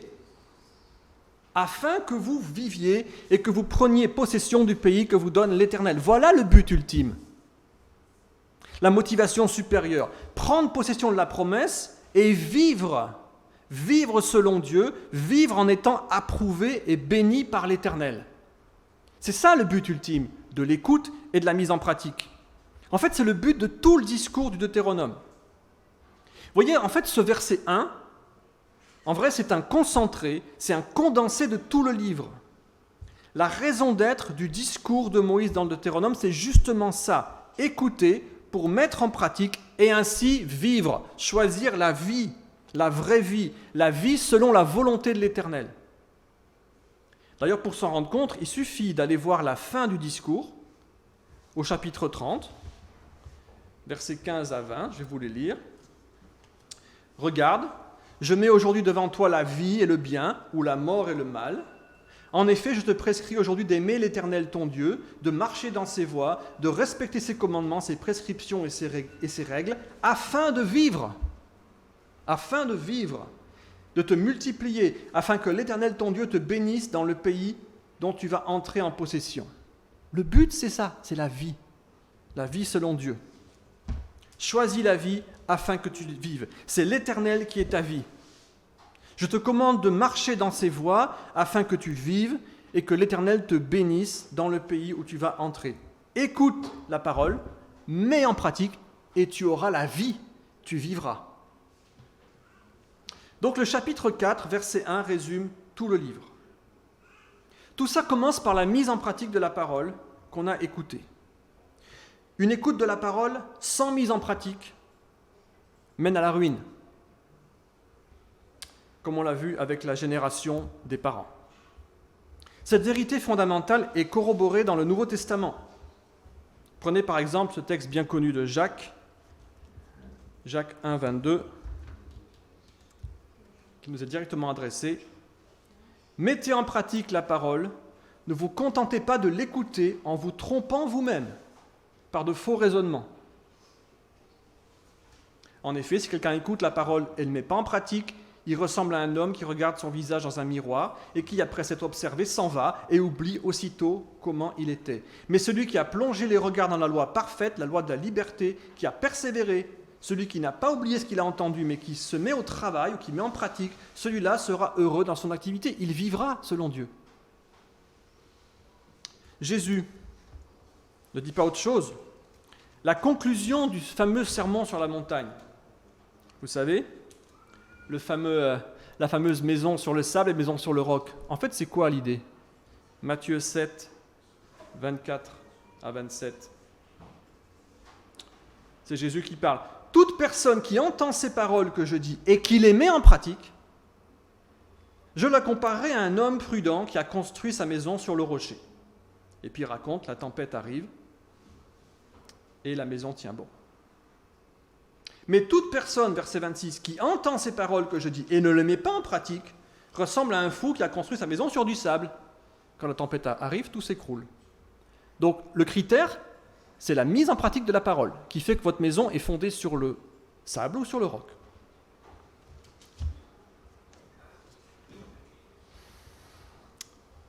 Afin que vous viviez et que vous preniez possession du pays que vous donne l'Éternel. Voilà le but ultime. La motivation supérieure. Prendre possession de la promesse et vivre. Vivre selon Dieu, vivre en étant approuvé et béni par l'Éternel. C'est ça le but ultime de l'écoute et de la mise en pratique. En fait, c'est le but de tout le discours du Deutéronome. Vous voyez, en fait, ce verset 1, en vrai, c'est un concentré, c'est un condensé de tout le livre. La raison d'être du discours de Moïse dans le Deutéronome, c'est justement ça. Écouter pour mettre en pratique et ainsi vivre, choisir la vie, la vraie vie, la vie selon la volonté de l'Éternel. D'ailleurs, pour s'en rendre compte, il suffit d'aller voir la fin du discours, au chapitre 30, versets 15 à 20, je vais vous les lire. Regarde, je mets aujourd'hui devant toi la vie et le bien, ou la mort et le mal. En effet, je te prescris aujourd'hui d'aimer l'Éternel ton Dieu, de marcher dans ses voies, de respecter ses commandements, ses prescriptions et ses règles, afin de vivre, de te multiplier, afin que l'Éternel ton Dieu te bénisse dans le pays dont tu vas entrer en possession. Le but, c'est ça, c'est la vie selon Dieu. Choisis la vie afin que tu vives. C'est l'Éternel qui est ta vie. Je te commande de marcher dans ses voies afin que tu vives et que l'Éternel te bénisse dans le pays où tu vas entrer. Écoute la parole, mets en pratique et tu auras la vie, tu vivras. Donc le chapitre 4, verset 1 résume tout le livre. Tout ça commence par la mise en pratique de la parole qu'on a écoutée. Une écoute de la parole sans mise en pratique mène à la ruine, comme on l'a vu avec la génération des parents. Cette vérité fondamentale est corroborée dans le Nouveau Testament. Prenez par exemple ce texte bien connu de Jacques 1, 22, qui nous est directement adressé. « Mettez en pratique la parole, ne vous contentez pas de l'écouter en vous trompant vous-même par de faux raisonnements. » En effet, si quelqu'un écoute la parole et ne le met pas en pratique, il ressemble à un homme qui regarde son visage dans un miroir et qui, après s'être observé, s'en va et oublie aussitôt comment il était. Mais celui qui a plongé les regards dans la loi parfaite, la loi de la liberté, qui a persévéré, celui qui n'a pas oublié ce qu'il a entendu, mais qui se met au travail ou qui met en pratique, celui-là sera heureux dans son activité. Il vivra selon Dieu. Jésus ne dit pas autre chose. La conclusion du fameux sermon sur la montagne, vous savez, la fameuse maison sur le sable et maison sur le roc. En fait, c'est quoi l'idée ? Matthieu 7, 24 à 27. C'est Jésus qui parle. Toute personne qui entend ces paroles que je dis et qui les met en pratique, je la comparerai à un homme prudent qui a construit sa maison sur le rocher. Et puis il raconte, la tempête arrive et la maison tient bon. Mais toute personne, verset 26, qui entend ces paroles que je dis et ne les met pas en pratique, ressemble à un fou qui a construit sa maison sur du sable. Quand la tempête arrive, tout s'écroule. Donc le critère, c'est la mise en pratique de la parole, qui fait que votre maison est fondée sur le sable ou sur le roc.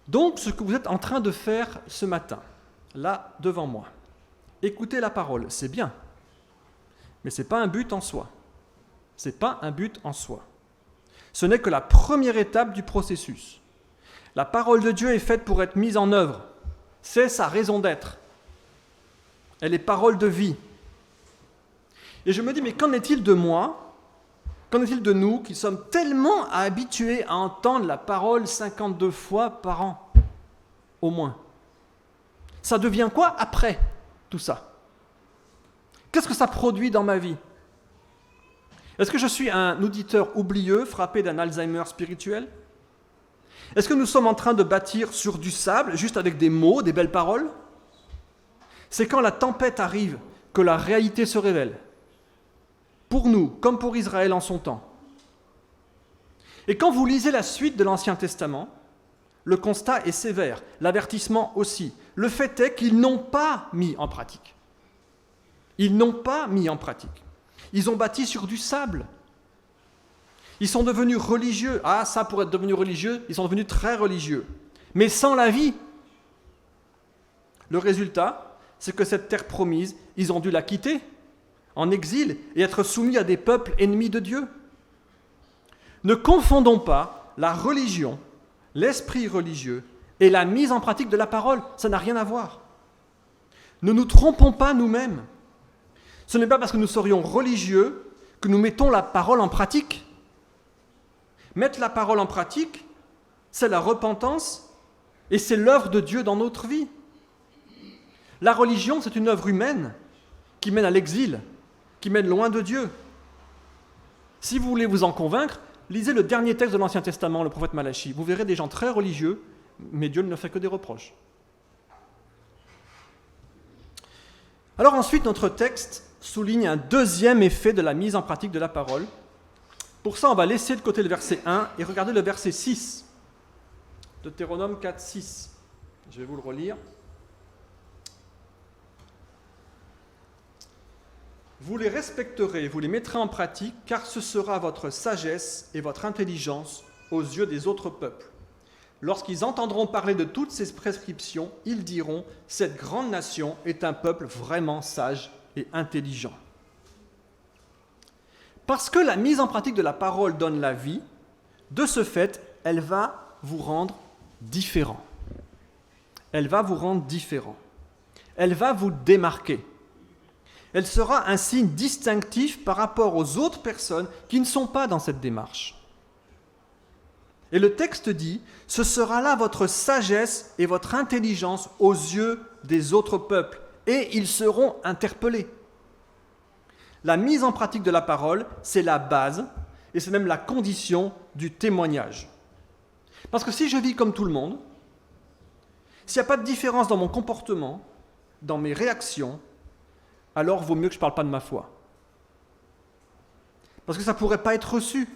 Donc, ce que vous êtes en train de faire ce matin, là, devant moi, écoutez la parole, c'est bien, mais ce n'est pas un but en soi. Ce n'est pas un but en soi. Ce n'est que la première étape du processus. La parole de Dieu est faite pour être mise en œuvre. C'est sa raison d'être. Elle est parole de vie. Et je me dis, mais qu'en est-il de moi ? Qu'en est-il de nous qui sommes tellement habitués à entendre la parole 52 fois par an, au moins ? Ça devient quoi après tout ça ? Qu'est-ce que ça produit dans ma vie ? Est-ce que je suis un auditeur oublieux, frappé d'un Alzheimer spirituel ? Est-ce que nous sommes en train de bâtir sur du sable, juste avec des mots, des belles paroles ? C'est quand la tempête arrive que la réalité se révèle. Pour nous, comme pour Israël en son temps. Et quand vous lisez la suite de l'Ancien Testament, le constat est sévère, l'avertissement aussi. Le fait est qu'ils n'ont pas mis en pratique. Ils n'ont pas mis en pratique. Ils ont bâti sur du sable. Ils sont devenus religieux. Ah, ça, pour être devenus religieux, ils sont devenus très religieux. Mais sans la vie. Le résultat, c'est que cette terre promise, ils ont dû la quitter en exil et être soumis à des peuples ennemis de Dieu. Ne confondons pas la religion, l'esprit religieux et la mise en pratique de la parole. Ça n'a rien à voir. Ne nous trompons pas nous-mêmes. Ce n'est pas parce que nous serions religieux que nous mettons la parole en pratique. Mettre la parole en pratique, c'est la repentance et c'est l'œuvre de Dieu dans notre vie. La religion, c'est une œuvre humaine qui mène à l'exil, qui mène loin de Dieu. Si vous voulez vous en convaincre, lisez le dernier texte de l'Ancien Testament, le prophète Malachie. Vous verrez des gens très religieux, mais Dieu ne fait que des reproches. Alors ensuite, notre texte souligne un deuxième effet de la mise en pratique de la parole. Pour ça, on va laisser de côté le verset 1 et regarder le verset 6. Deutéronome 4, 6. Je vais vous le relire. Vous les respecterez, vous les mettrez en pratique, car ce sera votre sagesse et votre intelligence aux yeux des autres peuples. Lorsqu'ils entendront parler de toutes ces prescriptions, ils diront « Cette grande nation est un peuple vraiment sage et intelligent. » Parce que la mise en pratique de la parole donne la vie, de ce fait, elle va vous rendre différent. Elle va vous rendre différent. Elle va vous démarquer. Elle sera un signe distinctif par rapport aux autres personnes qui ne sont pas dans cette démarche. Et le texte dit, ce sera là votre sagesse et votre intelligence aux yeux des autres peuples, et ils seront interpellés. La mise en pratique de la parole, c'est la base, et c'est même la condition du témoignage. Parce que si je vis comme tout le monde, s'il n'y a pas de différence dans mon comportement, dans mes réactions, alors vaut mieux que je ne parle pas de ma foi. Parce que ça ne pourrait pas être reçu.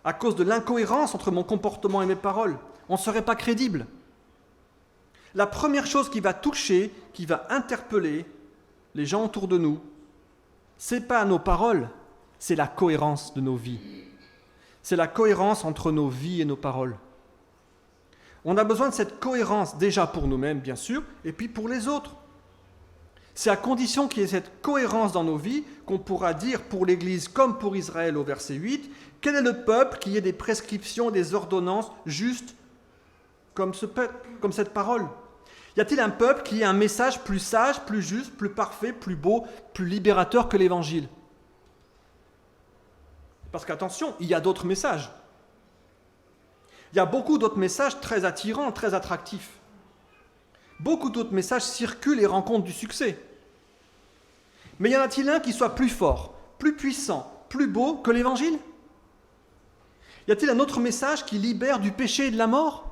À cause de l'incohérence entre mon comportement et mes paroles, on ne serait pas crédible. La première chose qui va toucher, qui va interpeller les gens autour de nous, ce n'est pas nos paroles, c'est la cohérence de nos vies. C'est la cohérence entre nos vies et nos paroles. On a besoin de cette cohérence déjà pour nous-mêmes, bien sûr, et puis pour les autres. C'est à condition qu'il y ait cette cohérence dans nos vies qu'on pourra dire pour l'Église comme pour Israël au verset 8, quel est le peuple qui ait des prescriptions et des ordonnances justes comme cette parole? Y a-t-il un peuple qui ait un message plus sage, plus juste, plus parfait, plus beau, plus libérateur que l'Évangile? Parce qu'attention, il y a d'autres messages. Il y a beaucoup d'autres messages très attirants, très attractifs. Beaucoup d'autres messages circulent et rencontrent du succès. Mais y en a-t-il un qui soit plus fort, plus puissant, plus beau que l'Évangile? Y a-t-il un autre message qui libère du péché et de la mort?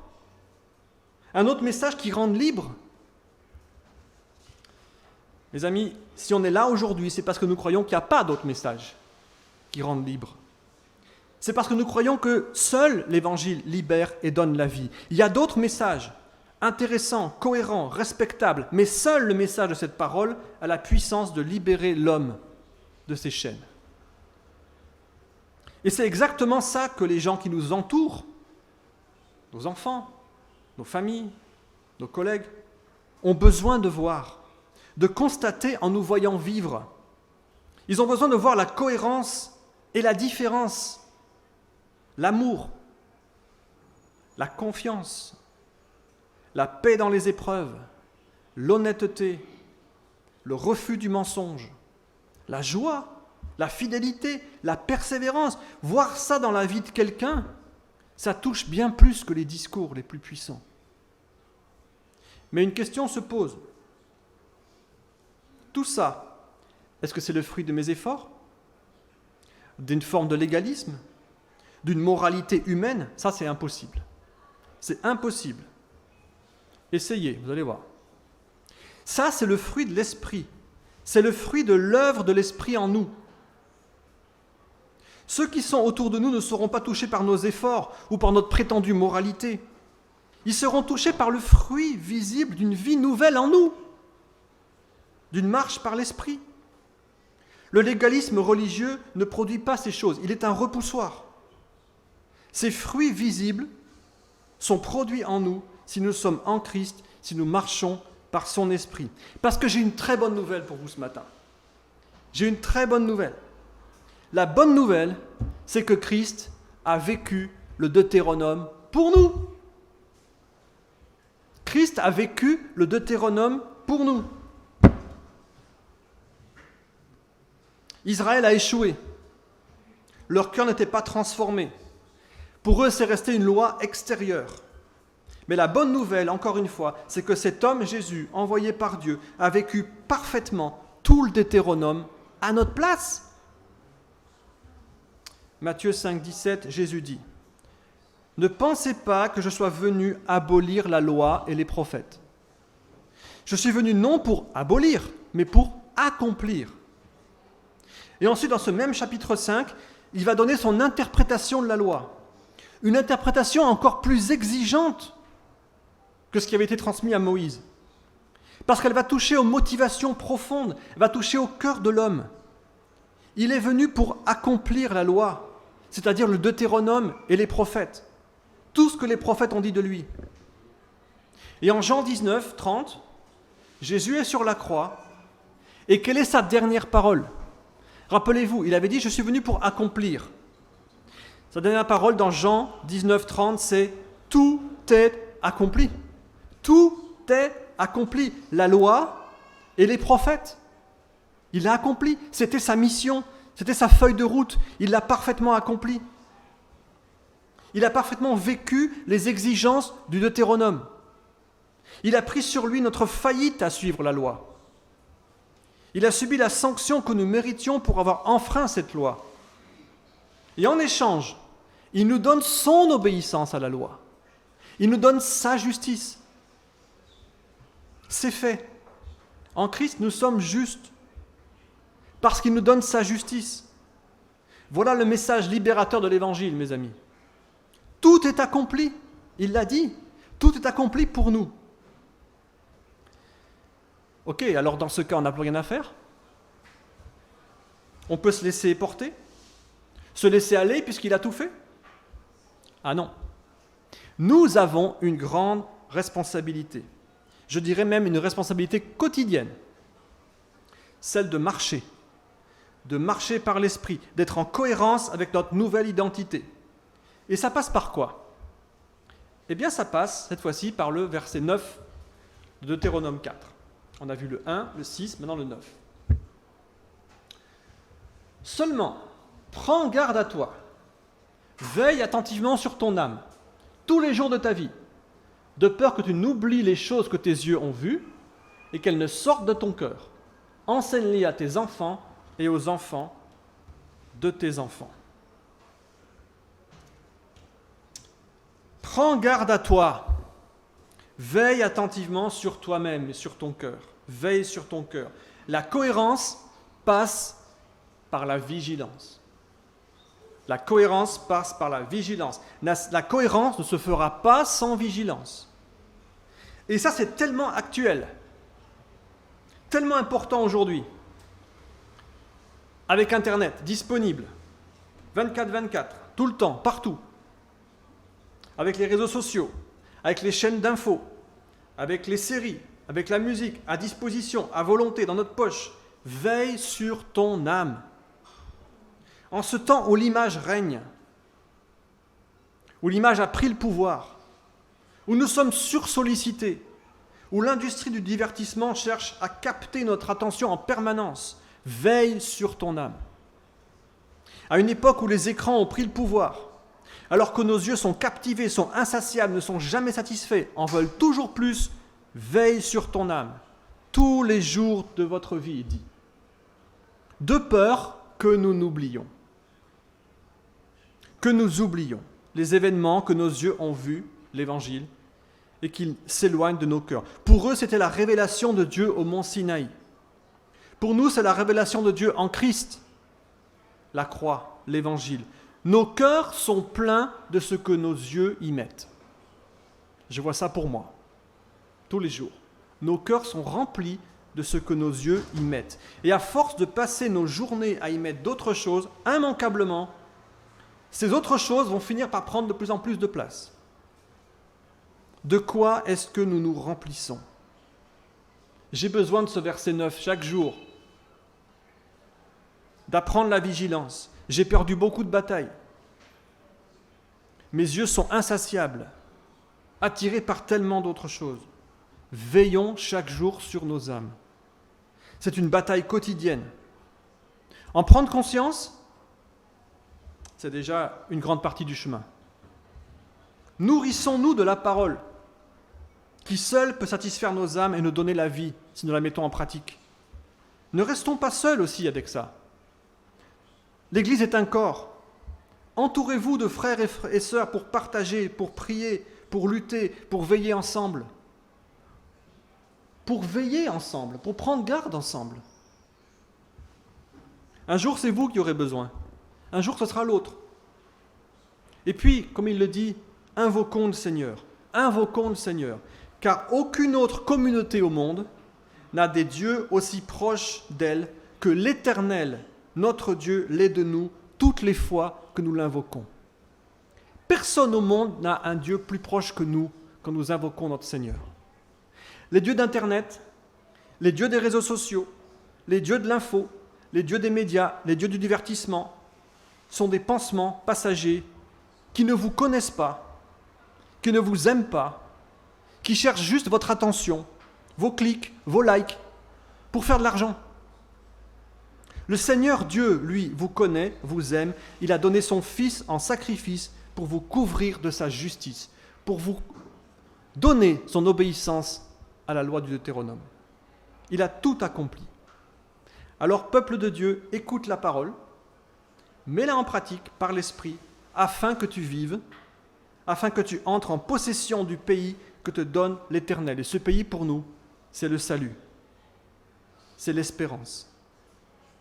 Un autre message qui rende libre? Mes amis, si on est là aujourd'hui, c'est parce que nous croyons qu'il n'y a pas d'autre message qui rende libre. C'est parce que nous croyons que seul l'Évangile libère et donne la vie. Il y a d'autres messages intéressants, cohérents, respectables, mais seul le message de cette parole a la puissance de libérer l'homme de ses chaînes. Et c'est exactement ça que les gens qui nous entourent, nos enfants, nos familles, nos collègues, ont besoin de voir, de constater en nous voyant vivre. Ils ont besoin de voir la cohérence et la différence, l'amour, la confiance, la paix dans les épreuves, l'honnêteté, le refus du mensonge, la joie, la fidélité, la persévérance. Voir ça dans la vie de quelqu'un, ça touche bien plus que les discours les plus puissants. Mais une question se pose. Tout ça, est-ce que c'est le fruit de mes efforts? D'une forme de légalisme? D'une moralité humaine? Ça, c'est impossible. C'est impossible. Essayez, vous allez voir. Ça, c'est le fruit de l'esprit. C'est le fruit de l'œuvre de l'esprit en nous. Ceux qui sont autour de nous ne seront pas touchés par nos efforts ou par notre prétendue moralité. Ils seront touchés par le fruit visible d'une vie nouvelle en nous, d'une marche par l'esprit. Le légalisme religieux ne produit pas ces choses, il est un repoussoir. Ces fruits visibles sont produits en nous si nous sommes en Christ, si nous marchons par son esprit. Parce que j'ai une très bonne nouvelle pour vous ce matin. J'ai une très bonne nouvelle. La bonne nouvelle, c'est que Christ a vécu le Deutéronome pour nous. Christ a vécu le Deutéronome pour nous. Israël a échoué. Leur cœur n'était pas transformé. Pour eux, c'est resté une loi extérieure. Mais la bonne nouvelle, encore une fois, c'est que cet homme, Jésus, envoyé par Dieu, a vécu parfaitement tout le Deutéronome à notre place. Matthieu 5, 17, Jésus dit « Ne pensez pas que je sois venu abolir la loi et les prophètes. Je suis venu non pour abolir, mais pour accomplir. » Et ensuite, dans ce même chapitre 5, il va donner son interprétation de la loi. Une interprétation encore plus exigeante que ce qui avait été transmis à Moïse. Parce qu'elle va toucher aux motivations profondes, elle va toucher au cœur de l'homme. Il est venu pour accomplir la loi, c'est-à-dire le Deutéronome et les prophètes. Tout ce que les prophètes ont dit de lui. Et en Jean 19, 30, Jésus est sur la croix. Et quelle est sa dernière parole? Rappelez-vous, il avait dit « Je suis venu pour accomplir ». Sa dernière parole dans Jean 19, 30, c'est « Tout est accompli ». Tout est accompli. La loi et les prophètes. Il l'a accompli. C'était sa mission. C'était sa feuille de route. Il l'a parfaitement accompli. Il a parfaitement vécu les exigences du Deutéronome. Il a pris sur lui notre faillite à suivre la loi. Il a subi la sanction que nous méritions pour avoir enfreint cette loi. Et en échange, il nous donne son obéissance à la loi. Il nous donne sa justice. C'est fait. En Christ, nous sommes justes parce qu'il nous donne sa justice. Voilà le message libérateur de l'Évangile, mes amis. Tout est accompli. Il l'a dit. Tout est accompli pour nous. Ok, alors dans ce cas, on n'a plus rien à faire. On peut se laisser porter, se laisser aller puisqu'il a tout fait. Ah non. Nous avons une grande responsabilité. Je dirais même une responsabilité quotidienne. Celle de marcher par l'esprit, d'être en cohérence avec notre nouvelle identité. Et ça passe par quoi ? Eh bien, ça passe, cette fois-ci, par le verset 9 de Deutéronome 4. On a vu le 1, le 6, maintenant le 9. Seulement, prends garde à toi, veille attentivement sur ton âme, tous les jours de ta vie, de peur que tu n'oublies les choses que tes yeux ont vues et qu'elles ne sortent de ton cœur. Enseigne-les à tes enfants et aux enfants de tes enfants. Prends garde à toi, veille attentivement sur toi-même et sur ton cœur. Veille sur ton cœur. La cohérence passe par la vigilance. La cohérence passe par la vigilance. La cohérence ne se fera pas sans vigilance. Et ça, c'est tellement actuel, tellement important aujourd'hui. Avec Internet, disponible, 24/24, tout le temps, partout. Avec les réseaux sociaux, avec les chaînes d'infos, avec les séries, avec la musique, à disposition, à volonté, dans notre poche. Veille sur ton âme. En ce temps où l'image règne, où l'image a pris le pouvoir, où nous sommes sursollicités, où l'industrie du divertissement cherche à capter notre attention en permanence, veille sur ton âme. À une époque où les écrans ont pris le pouvoir, alors que nos yeux sont captivés, sont insatiables, ne sont jamais satisfaits, en veulent toujours plus, veille sur ton âme, tous les jours de votre vie, il dit. De peur que nous n'oublions. Que nous oublions les événements que nos yeux ont vus, l'Évangile, et qu'ils s'éloignent de nos cœurs. Pour eux, c'était la révélation de Dieu au mont Sinaï. Pour nous, c'est la révélation de Dieu en Christ, la croix, l'Évangile. Nos cœurs sont pleins de ce que nos yeux y mettent. Je vois ça pour moi, tous les jours. Nos cœurs sont remplis de ce que nos yeux y mettent. Et à force de passer nos journées à y mettre d'autres choses, immanquablement, ces autres choses vont finir par prendre de plus en plus de place. De quoi est-ce que nous nous remplissons ? J'ai besoin de ce verset 9 chaque jour, d'apprendre la vigilance. J'ai perdu beaucoup de batailles. Mes yeux sont insatiables, attirés par tellement d'autres choses. Veillons chaque jour sur nos âmes. C'est une bataille quotidienne. En prendre conscience, c'est déjà une grande partie du chemin. Nourrissons-nous de la parole, qui seule peut satisfaire nos âmes et nous donner la vie, si nous la mettons en pratique. Ne restons pas seuls aussi avec ça. L'Église est un corps. Entourez-vous de frères et sœurs pour partager, pour prier, pour lutter, pour veiller ensemble. Pour veiller ensemble, pour prendre garde ensemble. Un jour, c'est vous qui aurez besoin. Un jour, ce sera l'autre. Et puis, comme il le dit, invoquons le Seigneur. Invoquons le Seigneur. Car aucune autre communauté au monde n'a des dieux aussi proches d'elle que l'Éternel, notre Dieu, l'est de nous toutes les fois que nous l'invoquons. Personne au monde n'a un Dieu plus proche que nous quand nous invoquons notre Seigneur. Les dieux d'Internet, les dieux des réseaux sociaux, les dieux de l'info, les dieux des médias, les dieux du divertissement sont des pansements passagers qui ne vous connaissent pas, qui ne vous aiment pas, qui cherchent juste votre attention, vos clics, vos likes, pour faire de l'argent. Le Seigneur Dieu, lui, vous connaît, vous aime. Il a donné son Fils en sacrifice pour vous couvrir de sa justice, pour vous donner son obéissance à la loi du Deutéronome. Il a tout accompli. Alors, peuple de Dieu, écoute la parole, mets-la en pratique par l'Esprit, afin que tu vives, afin que tu entres en possession du pays que te donne l'Éternel. Et ce pays, pour nous, c'est le salut, c'est l'espérance,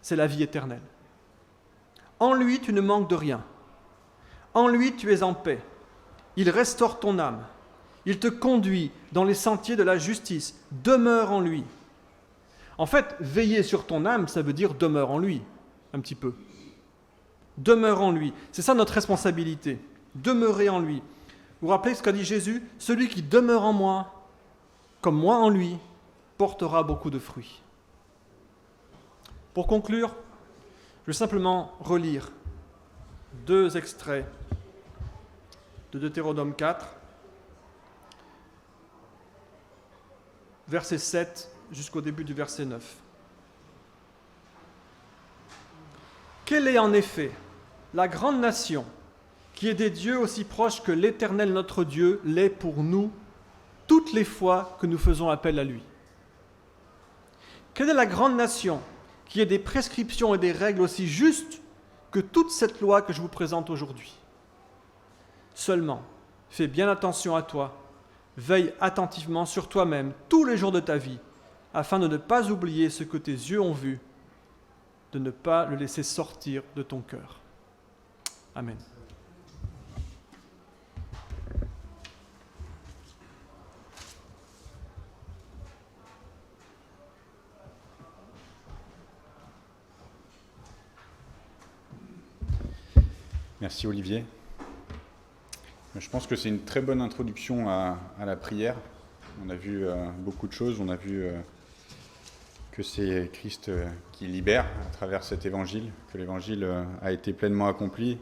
c'est la vie éternelle. En lui, tu ne manques de rien. En lui, tu es en paix. Il restaure ton âme. Il te conduit dans les sentiers de la justice. Demeure en lui. En fait, veiller sur ton âme, ça veut dire demeure en lui, un petit peu. Demeure en lui. C'est ça notre responsabilité. Demeurer en lui. Vous vous rappelez ce qu'a dit Jésus ? Celui qui demeure en moi, comme moi en lui, portera beaucoup de fruits. Pour conclure, je vais simplement relire 2 extraits de Deutéronome 4, verset 7 jusqu'au début du verset 9. Quelle est en effet la grande nation qui est des dieux aussi proches que l'Éternel notre Dieu l'est pour nous toutes les fois que nous faisons appel à lui ? Quelle est la grande nation qui ait des prescriptions et des règles aussi justes que toute cette loi que je vous présente aujourd'hui ? Seulement, fais bien attention à toi, veille attentivement sur toi-même tous les jours de ta vie, afin de ne pas oublier ce que tes yeux ont vu, de ne pas le laisser sortir de ton cœur. Amen. Merci Olivier. Je pense que c'est une très bonne introduction à la prière. On a vu beaucoup de choses. On a vu que c'est Christ qui libère à travers cet évangile, que l'évangile a été pleinement accompli.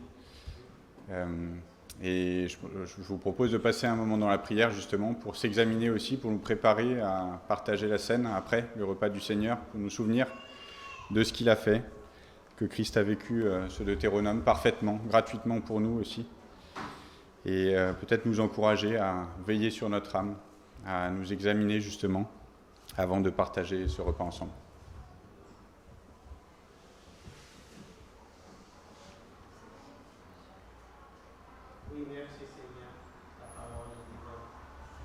Et je vous propose de passer un moment dans la prière justement pour s'examiner aussi, pour nous préparer à partager la scène après le repas du Seigneur, pour nous souvenir de ce qu'il a fait, que Christ a vécu ce Deutéronome parfaitement, gratuitement pour nous aussi. Et peut-être nous encourager à veiller sur notre âme, à nous examiner justement avant de partager ce repas ensemble. Oui, merci Seigneur, la parole est divine.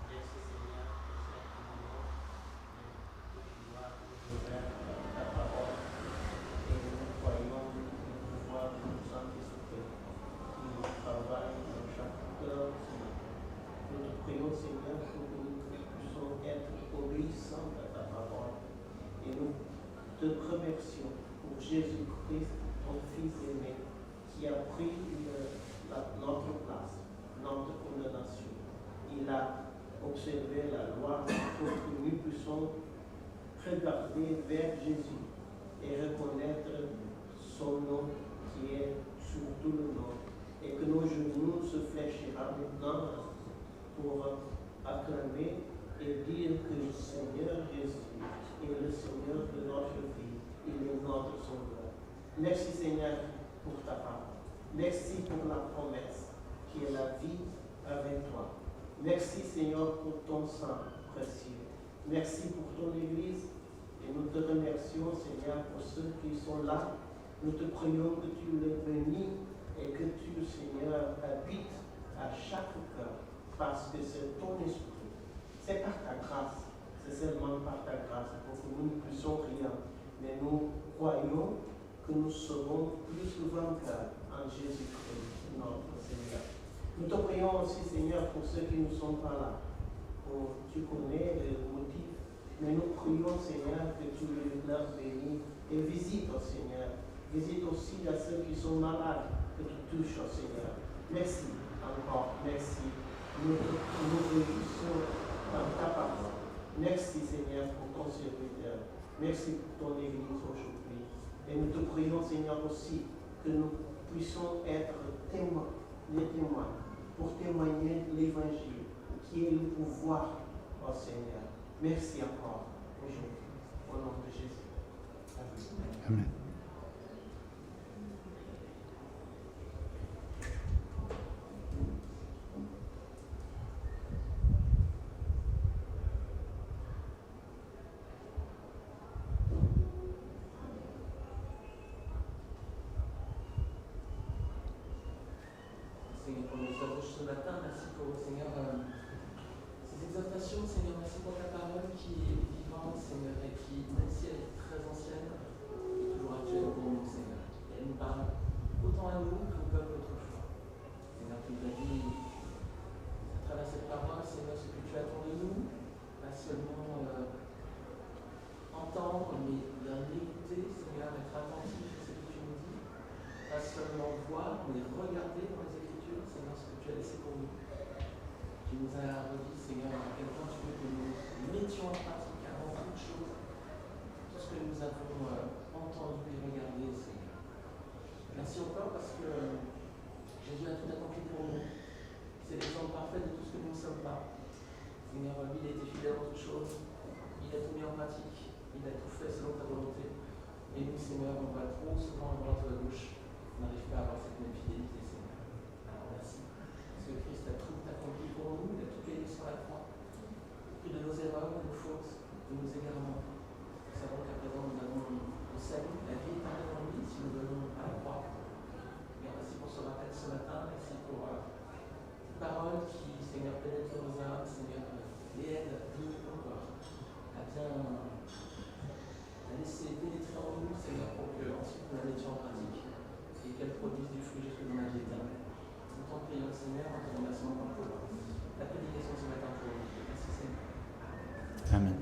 Merci Seigneur pour cette union. Que tu dois ouvrir ta parole. Et nous croyons le pouvoir du Saint-Esprit qui travaille dans chaque cœur ce matin. Nous te prions Seigneur pour que nous puissions être obéissants à ta parole. Et nous te remercions pour Jésus-Christ, ton Fils aimé, qui a pris notre place, notre condamnation. Il a observé la loi pour que nous puissions regarder vers Jésus et reconnaître son nom qui est sur tout le nom, et que nos genoux se fléchira maintenant pour acclamer et dire que le Seigneur Jésus est le Seigneur de notre vie, il est notre Sauveur. Merci Seigneur pour ta parole. Merci pour la promesse qui est la vie avec toi. Merci Seigneur pour ton sang précieux. Merci pour ton Église et nous te remercions Seigneur pour ceux qui sont là. Nous te prions que tu les bénis et que tu Seigneur habites à chaque cœur parce que c'est ton esprit. C'est par ta grâce, c'est seulement par ta grâce pour que nous ne puissions rien. Mais nous croyons que nous serons plus vainqueurs en Jésus-Christ, notre Seigneur. Nous te prions aussi, Seigneur, pour ceux qui ne sont pas là. Tu connais les motifs, mais nous prions, Seigneur, que tu leur bénis et visite, oh Seigneur. Visite aussi à ceux qui sont malades, que tu touches, oh Seigneur. Merci encore, merci. Nous réjouissons dans ta parole. Merci, Seigneur, pour ton serviteur. Merci pour ton Église aujourd'hui. Et nous te prions, Seigneur, aussi que nous puissions être témoins, les témoins, pour témoigner l'Évangile, qui est le pouvoir, oh Seigneur. Merci encore aujourd'hui, au nom de Jésus. Amen. Amen. Prédication, Seigneur, merci pour ta parole qui est vivante, Seigneur, et qui, même si elle est très ancienne, est toujours actuelle pour nous, Seigneur. Et elle nous parle autant à nous qu'au peuple autrefois. Seigneur, tu nous as dit, à travers cette parole, Seigneur, ce que tu attends de nous, pas seulement entendre, mais bien écouter, Seigneur, être attentif à ce que tu nous dis, pas seulement voir, mais regarder dans les Écritures, Seigneur, ce que tu as laissé pour nous. Tu nous as redit, Seigneur, à quel point tu veux que nous mettions en pratique avant toute chose tout ce que nous avons entendu et regardé, Seigneur. Merci encore parce que Jésus a tout accompli pour nous. C'est l'exemple parfait de tout ce que nous ne sommes pas. Seigneur, lui, il a été fidèle en toutes choses. Il a tout mis en pratique. Il a tout fait selon ta volonté. Et nous, Seigneur, on va trop souvent à droite ou à gauche. On n'arrive pas à avoir cette même fidélité, Seigneur. Alors merci. Parce que Christ a tout accompli pour nous, il a tout payé sur la croix. Pris de nos erreurs, de nos fautes, de nos égarements. Nous savons qu'à présent nous avons le salut, la vie éternelle en lui, si nous venons à la croix. Et merci pour ce rappel ce matin, merci pour cette parole qui, Seigneur, pénètre nos âmes, Seigneur, les aide encore à bien la laisser pénétrer en nous, Seigneur, pour que ensuite nous la mettions en pratique et qu'elle produise du fruit jusque dans la vie éternelle. Nous t'en prions, Seigneur, en te remerciant pour la prédication ce matin pour nous. Merci, Seigneur. Amen.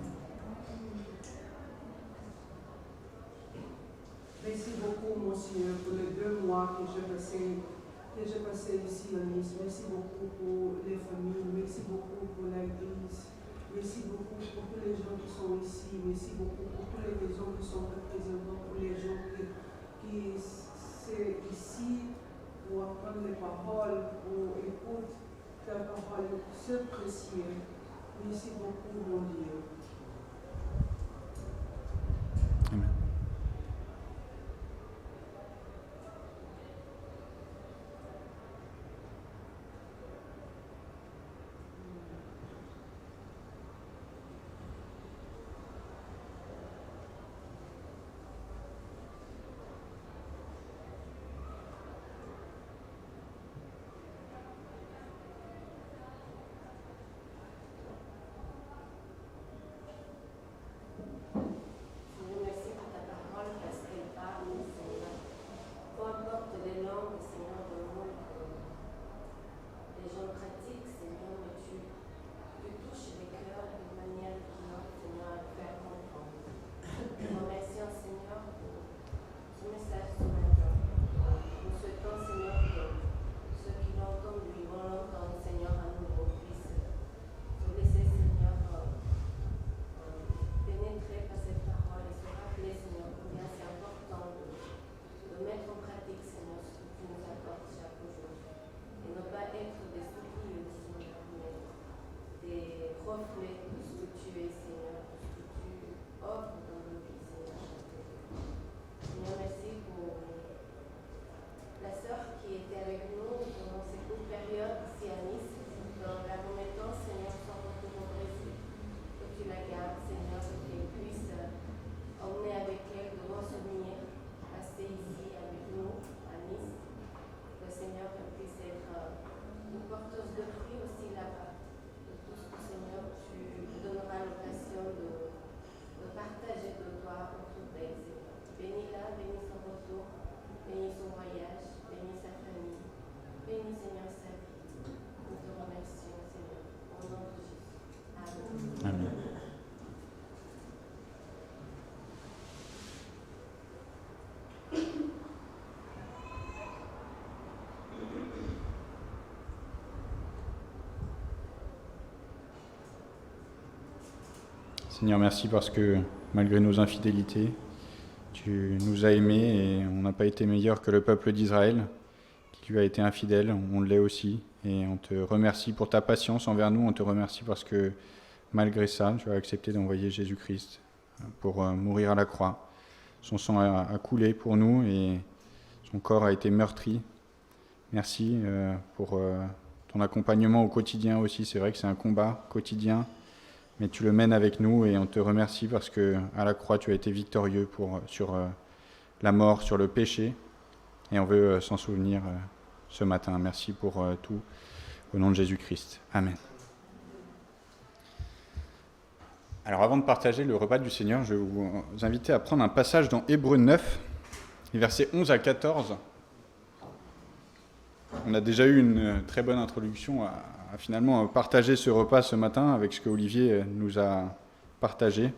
Merci beaucoup, mon Seigneur, pour les 2 mois que j'ai passé ici à Nice. Merci beaucoup pour les familles. Merci beaucoup pour l'église. Merci beaucoup pour tous les gens qui sont ici. Merci beaucoup pour toutes les maisons qui sont représentées, pour les gens qui sont ici pour apprendre les paroles, pour écouter ta parole. C'est précieux. Merci beaucoup, mon Dieu. Amen. Merci pour ta parole parce qu'elle parle, Seigneur. Peu importe les langues, Seigneur, de monde, les gens pratiquent, Seigneur, mais tu touches les cœurs d'une manière vivante, Seigneur, à faire comprendre. Nous remercions, Seigneur, pour ce message ce matin. Nous souhaitons, Seigneur, que ceux qui l'entendent, lui vont l'entendre, Seigneur, à nouveau, puissent se laisser, Seigneur, pénétrer par cette parole et se rappeler, Seigneur, combien c'est important de mettre en pratique, Seigneur, ce que tu nous apportes chaque jour. Et ne pas être des souliers, Seigneur, mais des reflets de ce que tu es, Seigneur, de ce que tu offres dans nos vies, Seigneur, chaque jour. Seigneur, merci pour la sœur qui était avec nous pendant cette courte période ici à Nice, dans la remettance, Seigneur, sans retour au Brésil. Que tu la gardes, Seigneur, que tu puisses emmener avec elle de bons souvenirs, rester ici avec nous à Nice. Que, Seigneur, qu'elle puisse être une porteuse de fruits aussi là-bas. De tout ce que, Seigneur, tu lui donneras l'occasion de partager de toi autour d'elle, Seigneur. Bénis-la, bénis son retour, bénis son voyage, bénis sa famille, bénis, Seigneur, sa vie. Nous te remercions, Seigneur, au nom de Jésus. Amen. Amen. Seigneur, merci parce que malgré nos infidélités, tu nous as aimés et on n'a pas été meilleurs que le peuple d'Israël, qui lui a été infidèle, on l'est aussi. Et on te remercie pour ta patience envers nous, on te remercie parce que malgré ça, tu as accepté d'envoyer Jésus-Christ pour mourir à la croix. Son sang a coulé pour nous et son corps a été meurtri. Merci pour ton accompagnement au quotidien aussi. C'est vrai que c'est un combat quotidien, mais tu le mènes avec nous et on te remercie parce que à la croix, tu as été victorieux sur la mort, sur le péché. Et on veut s'en souvenir ce matin. Merci pour tout. Au nom de Jésus-Christ. Amen. Alors avant de partager le repas du Seigneur, je vais vous inviter à prendre un passage dans Hébreux 9, les versets 11 à 14. On a déjà eu une très bonne introduction à finalement partager ce repas ce matin avec ce que Olivier nous a partagé.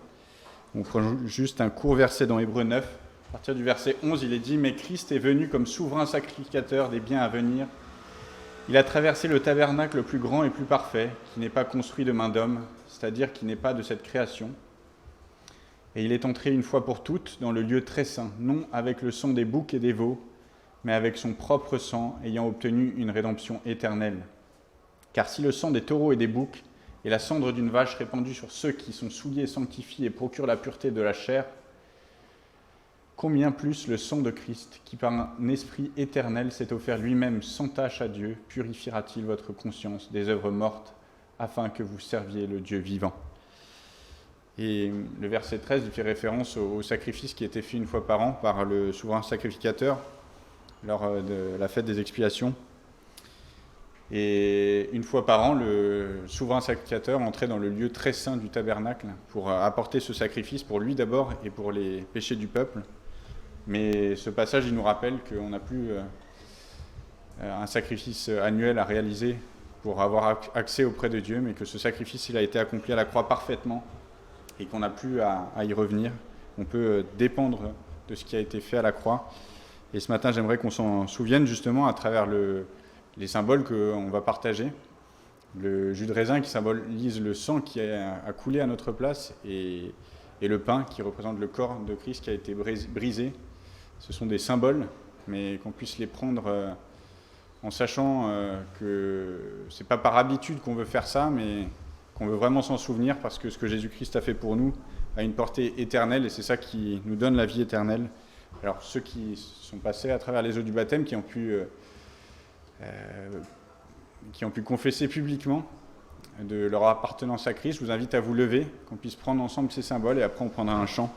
On prend juste un court verset dans Hébreux 9. À partir du verset 11, il est dit « Mais Christ est venu comme souverain sacrificateur des biens à venir. Il a traversé le tabernacle le plus grand et plus parfait, qui n'est pas construit de main d'homme, c'est-à-dire qui n'est pas de cette création. Et il est entré une fois pour toutes dans le lieu très saint, non avec le sang des boucs et des veaux, mais avec son propre sang, ayant obtenu une rédemption éternelle. Car si le sang des taureaux et des boucs et la cendre d'une vache répandue sur ceux qui sont souillés sanctifient et procurent la pureté de la chair, combien plus le sang de Christ, qui par un esprit éternel s'est offert lui-même sans tache à Dieu, purifiera-t-il votre conscience des œuvres mortes, afin que vous serviez le Dieu vivant. » Et le verset 13 fait référence au sacrifice qui était fait une fois par an par le souverain sacrificateur lors de la fête des expiations. Et une fois par an, le souverain sacrificateur entrait dans le lieu très saint du tabernacle pour apporter ce sacrifice pour lui d'abord et pour les péchés du peuple. Mais ce passage, il nous rappelle qu'on n'a plus un sacrifice annuel à réaliser pour avoir accès auprès de Dieu, mais que ce sacrifice, il a été accompli à la croix parfaitement et qu'on n'a plus à y revenir. On peut dépendre de ce qui a été fait à la croix. Et ce matin, j'aimerais qu'on s'en souvienne justement à travers les symboles qu'on va partager. Le jus de raisin qui symbolise le sang qui a coulé à notre place et le pain qui représente le corps de Christ qui a été brisé. Ce sont des symboles, mais qu'on puisse les prendre en sachant que c'est pas par habitude qu'on veut faire ça, mais qu'on veut vraiment s'en souvenir parce que ce que Jésus-Christ a fait pour nous a une portée éternelle et c'est ça qui nous donne la vie éternelle. Alors ceux qui sont passés à travers les eaux du baptême, qui ont pu confesser publiquement de leur appartenance à Christ, je vous invite à vous lever, qu'on puisse prendre ensemble ces symboles et après on prendra un chant.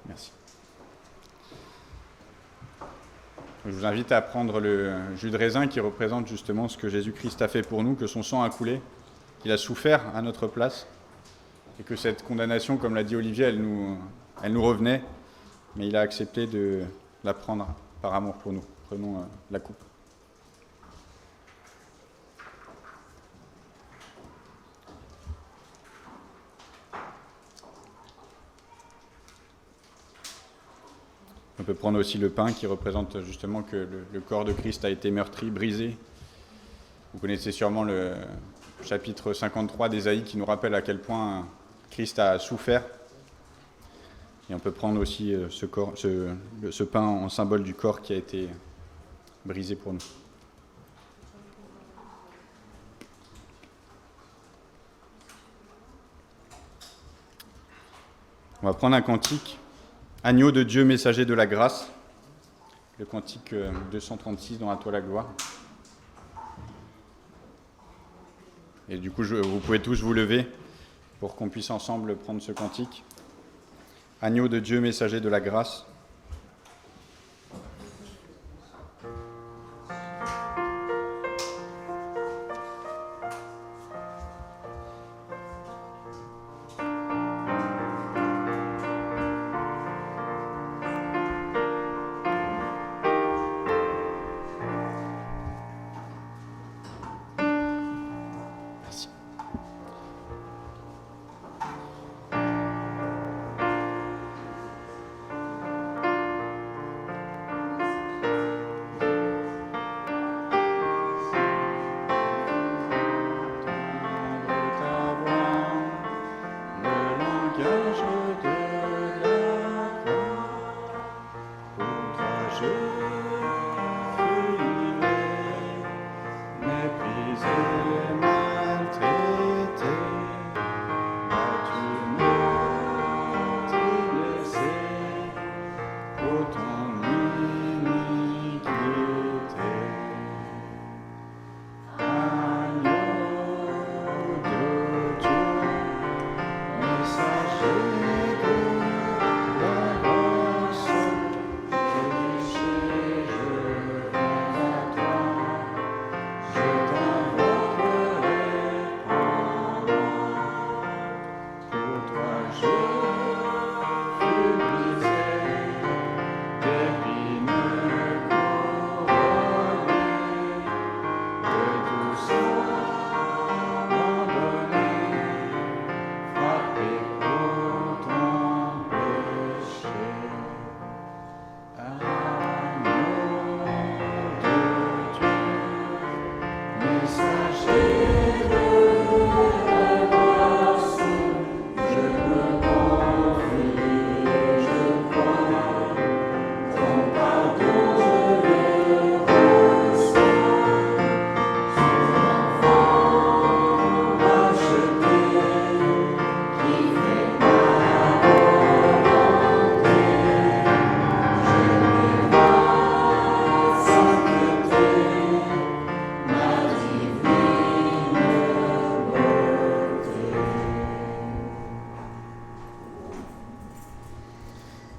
Merci. Je vous invite à prendre le jus de raisin qui représente justement ce que Jésus-Christ a fait pour nous, que son sang a coulé, qu'il a souffert à notre place, et que cette condamnation, comme l'a dit Olivier, elle nous revenait, mais il a accepté de la prendre par amour pour nous. Prenons la coupe. On peut prendre aussi le pain qui représente justement que le corps de Christ a été meurtri, brisé. Vous connaissez sûrement le chapitre 53 d'Ésaïe qui nous rappelle à quel point Christ a souffert. Et on peut prendre aussi ce pain en symbole du corps qui a été brisé pour nous. On va prendre un cantique. Agneau de Dieu, messager de la grâce, le cantique 236 dans À toi la gloire. Et du coup, vous pouvez tous vous lever pour qu'on puisse ensemble prendre ce cantique. Agneau de Dieu, messager de la grâce.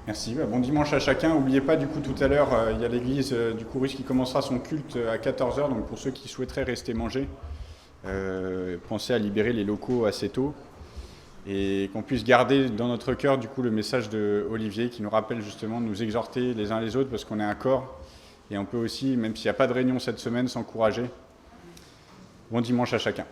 Merci, bon dimanche à chacun. N'oubliez pas, du coup, tout à l'heure, il y a l'église du Courus qui commencera son culte à 14h, donc pour ceux qui souhaiteraient rester manger, pensez à libérer les locaux assez tôt et qu'on puisse garder dans notre cœur, du coup, le message de Olivier qui nous rappelle justement de nous exhorter les uns les autres parce qu'on est un corps et on peut aussi, même s'il n'y a pas de réunion cette semaine, s'encourager. Bon dimanche à chacun.